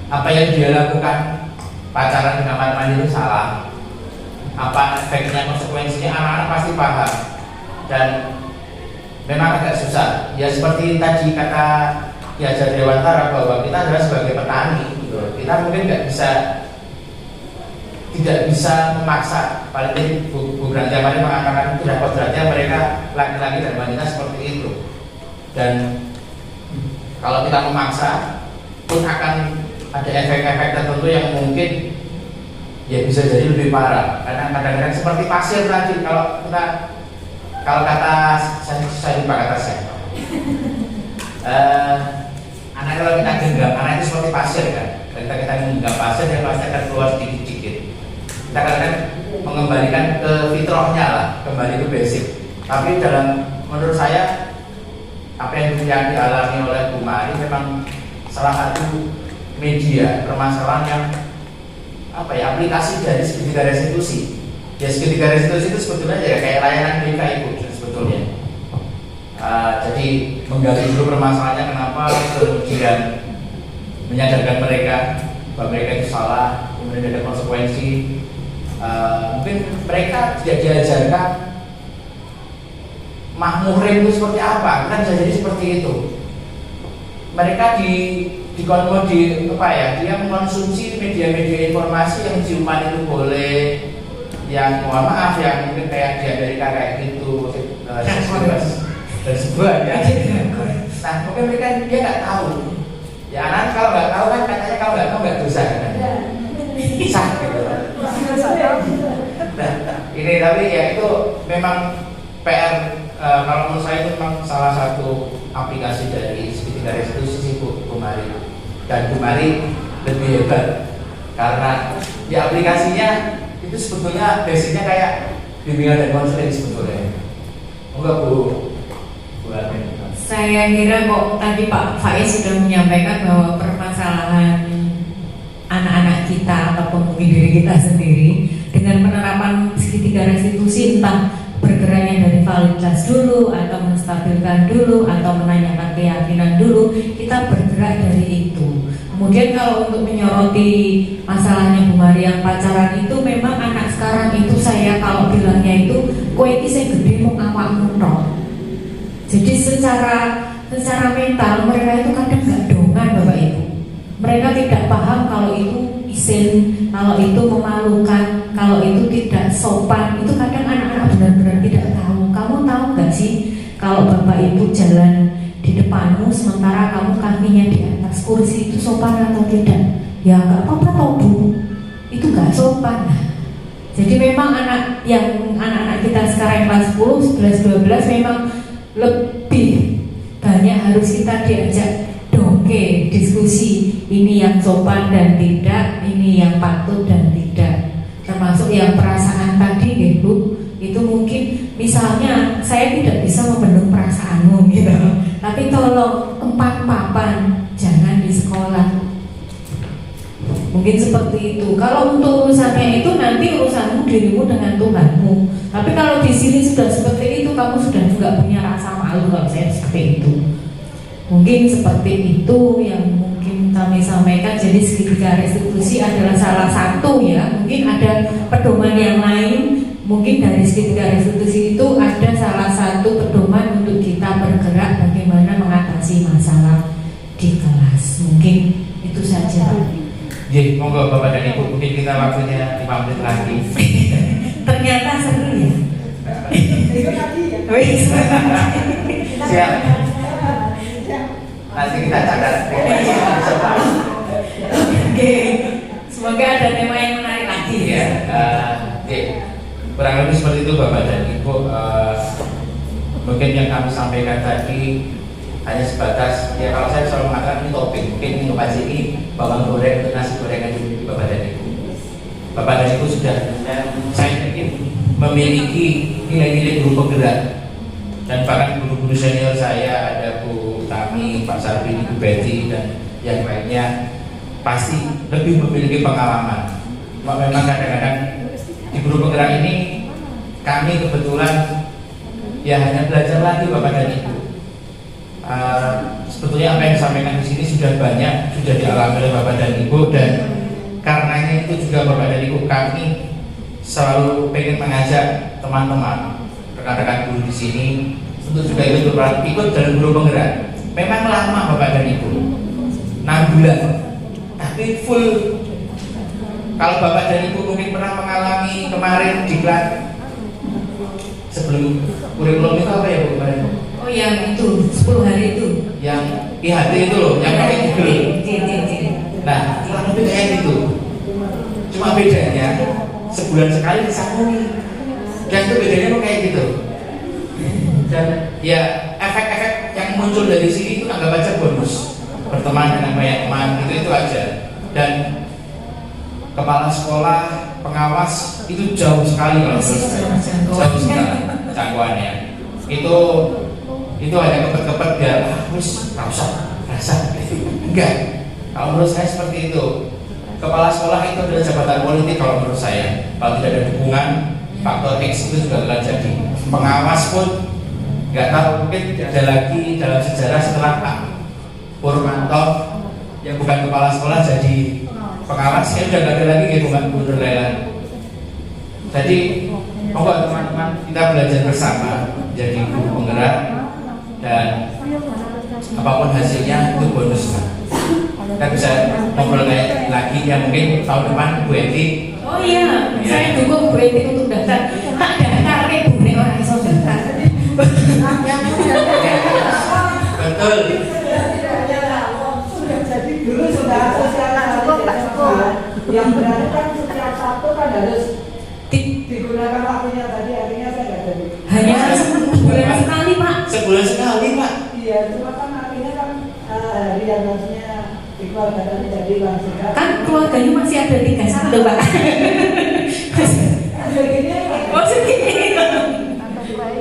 apa yang dia lakukan pacaran dengan teman itu salah, apa efeknya, konsekuensinya, anak-anak pasti paham. Dan memang agak susah ya, seperti tadi kata Ki Hajar Dewantara bahwa kita adalah sebagai petani gitu. Kita mungkin tidak bisa memaksa. Paling Bu Brantia mengatakan itu adalah kodratnya mereka laki-laki dan wanita seperti itu. Dan kalau kita memaksa pun akan ada efek-efek tertentu yang mungkin ya bisa jadi lebih parah. Karena kadang-kadang seperti pasir tadi, kalau kata saya lupa kata saya. Anak kalau kita genggam, anak itu seperti pasir kan. Kita genggam pasir, dia pasti akan keluar sedikit-sedikit. Kita kadang-kadang mengembalikan ke fitrahnya lah, kembali ke basic. Tapi menurut saya apa yang dialami oleh Bu Mari memang salah satu media permasalahan yang aplikasi dari segitiga restitusi. Ya segitiga restitusi itu sebetulnya ya kayak layanan mereka itu sebetulnya. Jadi menggali dulu permasalahannya, kenapa, kemudian menyadarkan mereka bahwa mereka itu salah, kemudian ada konsekuensi. Mungkin mereka tidak diajarkan makmurin itu seperti apa, kan bisa jadi seperti itu. Mereka dia mengkonsumsi media-media informasi yang ciuman itu boleh, yang mohon maaf yang mungkin kayak di Amerika kayak gitu, dan sebagainya. Nah mungkin mereka dia nggak tahu. Ya anak kalau nggak tahu kan katanya kalau nggak tahu nggak dosa kan? Sah gitu. Nah ini tapi ya itu memang PR. Kalau menurut saya itu memang salah satu aplikasi dari segitiga restitusi Bu Mari. Dan Bu Mari lebih hebat karena di aplikasinya itu sebetulnya basicnya kayak bimbingan dan konseling sebetulnya. Enggak Bu Armin. Saya kira kok tadi Pak Faiz sudah menyampaikan bahwa permasalahan anak-anak kita ataupun mungkin diri kita sendiri dengan penerapan segitiga restitusi, entah bergeraknya dari validitas dulu atau menstabilkan dulu atau menanyakan keyakinan dulu, kita bergerak dari itu. Kemudian kalau untuk menyoroti masalahnya Bu Mari yang pacaran itu, memang anak sekarang itu saya kalau bilangnya itu kowe iki sing gede mung awakmu tok. Jadi secara mental mereka itu kadang nggak dongan Bapak Ibu. Mereka tidak paham kalau itu isin, kalau itu memalukan, kalau itu tidak sopan. Itu kadang anak-anak benar-benar tidak tahu. Kamu tahu nggak sih kalau Bapak Ibu jalan di depanmu sementara kamu kakinya di atas kursi itu sopan atau tidak? Ya nggak apa-apa tau Bu, itu nggak sopan. Jadi memang anak-anak kita sekarang kelas 10, 11, 12 memang lebih banyak harus kita diajak dongeng oke, diskusi ini yang sopan dan tidak, ini yang patut dan tidak, termasuk yang perasaan tadi ya Bu. Itu mungkin misalnya saya tidak bisa membendung perasaanmu gitu, tapi tolong empat papan jangan di sekolah, mungkin seperti itu. Kalau untuk urusannya itu nanti urusanmu dirimu dengan Tuhanmu, tapi kalau di sini sudah seperti itu kamu sudah nggak punya rasa malu kalau saya seperti itu. Mungkin seperti itu yang mungkin kami sampaikan. Jadi segitiga restitusi adalah salah satu ya, mungkin ada pedoman yang lain. Mungkin dari segitiga restitusi itu ada salah satu pedoman untuk kita bergerak bagaimana mengatasi masalah di kelas. Mungkin itu saja. Jadi monggo Bapak dan Ibu, mungkin kita waktunya 5 menit lagi. Ternyata seru ya. Siap. Nanti kita catat. Oke. Semoga ada tema yang menarik lagi ya. Oke. Kurang lebih seperti itu Bapak dan Ibu. Mungkin yang kami sampaikan tadi hanya sebatas, ya kalau saya selalu mengatakan ini topik, mungkin minggu pagi ini bawang goreng untuk nasi gorengan di Bapak dan Ibu. Bapak dan Ibu sudah, saya yakin memiliki nilai-nilai guru penggerak, dan bahkan guru-guru senior saya ada Bu Tami, Pak Sarbi, Bu Betty dan yang lainnya pasti lebih memiliki pengalaman. Memang kadang-kadang di guru penggerak ini kami kebetulan ya hanya belajar lagi Bapak dan Ibu. Sebetulnya apa yang disampaikan di sini sudah banyak, sudah dialami oleh Bapak dan Ibu, dan karenanya itu juga Bapak dan Ibu kami selalu pengen mengajak teman-teman, rekan-rekan guru di sini untuk juga ikut dalam guru penggerak. Memang lama Bapak dan Ibu, 6 bulan, tapi full. Kalau Bapak dan Ibu mungkin pernah mengalami kemarin di kelas sebelum kurikulum itu apa ya Bu kemarin? Oh yang itu 10 hari itu. Yang IHT itu loh, yang pakai Google. Nah, kurang lebih kayak gitu. Cuma bedanya sebulan sekali disambungi. Dan itu bedanya kok kayak gitu. Dan ya efek-efek yang muncul dari sini itu anggap aja bonus. Berteman dengan banyak teman itu aja. Dan kepala sekolah, pengawas itu jauh sekali kalau menurut saya, jauh sekali jangkauannya. Itu hanya kepet-kepet biar terus rasa enggak. Kalau menurut saya seperti itu. Kepala sekolah itu adalah jabatan politik kalau menurut saya. Kalau tidak ada dukungan, faktor X itu juga telah jadi. Pengawas pun nggak tahu, mungkin ada lagi dalam sejarah setelah Pak Purmanto yang bukan kepala sekolah jadi pengawas, ya udah nggak ada lagi ya bukan gubernur Leland. Jadi monggo teman-teman kita belajar bersama jadi guru penggerak, dan apapun hasilnya itu bonus. Kita bisa ngobrol lagi ya mungkin tahun depan Bu Eti. Oh iya, saya dukung Bu Eti untuk daftar. Tak daftar Bu Nek orang iso daftar. Betul. Sudah jadi guru, sudah yang berarti kan setiap Sabtu kan harus digunakan waktunya tadi, artinya saya nggak jadi. Hanya sebulan sekali Pak. Sebulan sekali Pak. Iya, cuma kan artinya kan hari yang harusnya dikeluarkan jadi langsung Kan keluarganya masih ada 31 Pak.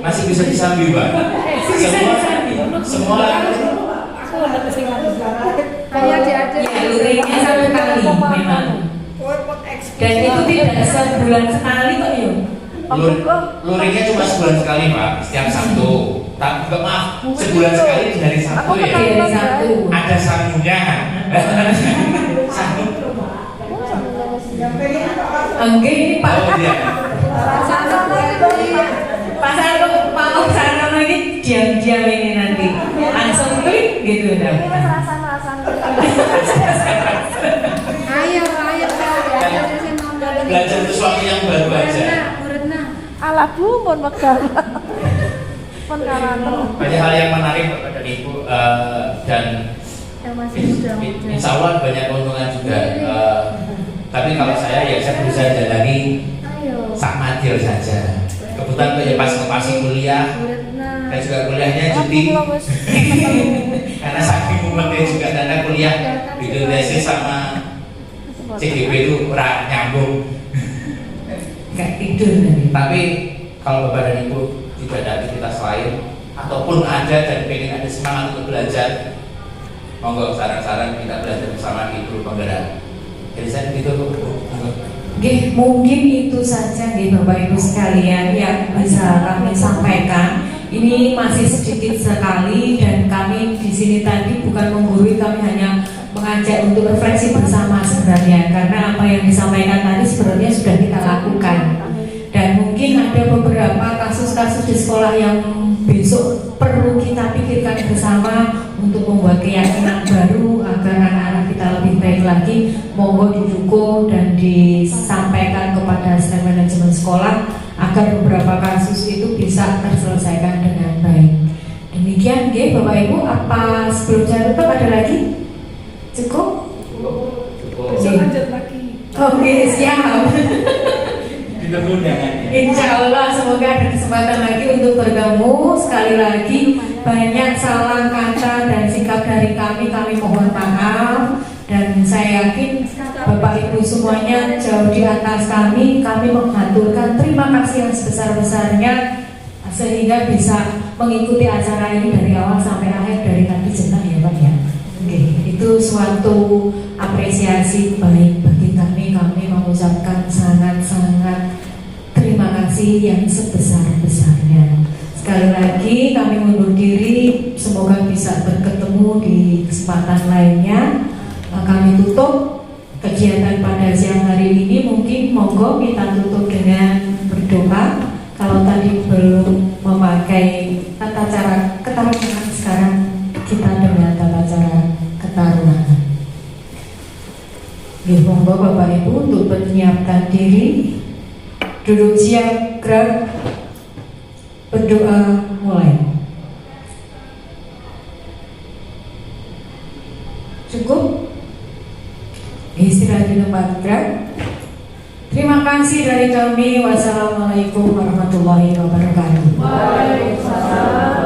Masih bisa disambi Pak. Semua Kayak diajar. Ya, luringnya 1 kali memang. Dan itu tidak sebulan sekali kok ya. Luringnya cuma sebulan sekali Pak, setiap Sabtu. Tapi maaf, sebulan sekali dari Sabtu ya. Dari Sabtu. Ada sambungnya. Sambung. Enggak ini Pak. Oh iya. Pak Sarko, Pak Sarko lagi diam-diam ini nanti. Langsung klik gitu dah. Ayo. Belajar sesuatu yang baru aja. Alah Bu, pun megang. Pun karanten. Banyak hal yang menarik Bapak dan Ibu, dan insya Allah banyak keuntungan juga. Tapi kalau saya berusaha jalani sakmadil saja. Kebetulan pas ngepasi kuliah, dan juga kuliahnya cuti. karena saking mumetnya juga karena kuliah video tesis sama CGP itu nyambung. Nggak tidur nanti. Tapi kalau Bapak dan Ibu tidak ada aktivitas lain ataupun ada dan pengen ada semangat untuk belajar, monggo saran-saran kita belajar bersama di guru penggerak. Jadi saya begitu Bu. Oke, mungkin itu saja nih Bapak Ibu sekalian yang bisa kami sampaikan. Ini masih sedikit sekali dan kami di sini tadi bukan menggurui, kami hanya mengajak untuk refleksi bersama sebenarnya, karena apa yang disampaikan tadi sebenarnya sudah kita lakukan. Dan mungkin ada beberapa kasus-kasus di sekolah yang besok perlu kita pikirkan bersama untuk membuat keyakinan baru agar anak-anak kita lebih baik lagi. Monggo didukung dan disampaikan kepada staff manajemen sekolah agar beberapa kasus itu bisa terselesaikan dengan baik. Demikian nggih Bapak Ibu, apa sebelum saya tutup ada lagi? Cukup? Lanjut lagi. Oke, siap. Insya Allah semoga ada kesempatan lagi untuk bertemu. Sekali lagi banyak salah kata dan sikap dari kami mohon maaf. Dan saya yakin Bapak Ibu semuanya jauh di atas kami mengaturkan terima kasih yang sebesar-besarnya sehingga bisa mengikuti acara ini dari awal sampai akhir dari tadi jenah ya Pak ya. Oke, itu suatu apresiasi baik bagi kami mengucapkan sangat-sangat terima kasih yang sebesar-besarnya. Sekali lagi kami mundur diri, semoga bisa bertemu di kesempatan lainnya. Kami tutup kegiatan pada siang hari ini, mungkin monggo kita tutup dengan berdoa. Kalau tadi belum memakai tata cara ketaruhan, sekarang kita dengan tata cara ketaruhan. Monggo Bapak Ibu untuk menyiapkan diri, duduk siap, gerak, berdoa mulai. Cukup? Istirahat di tempat gerak. Terima kasih dari kami. Wassalamualaikum warahmatullahi wabarakatuh. Waalaikumsalam.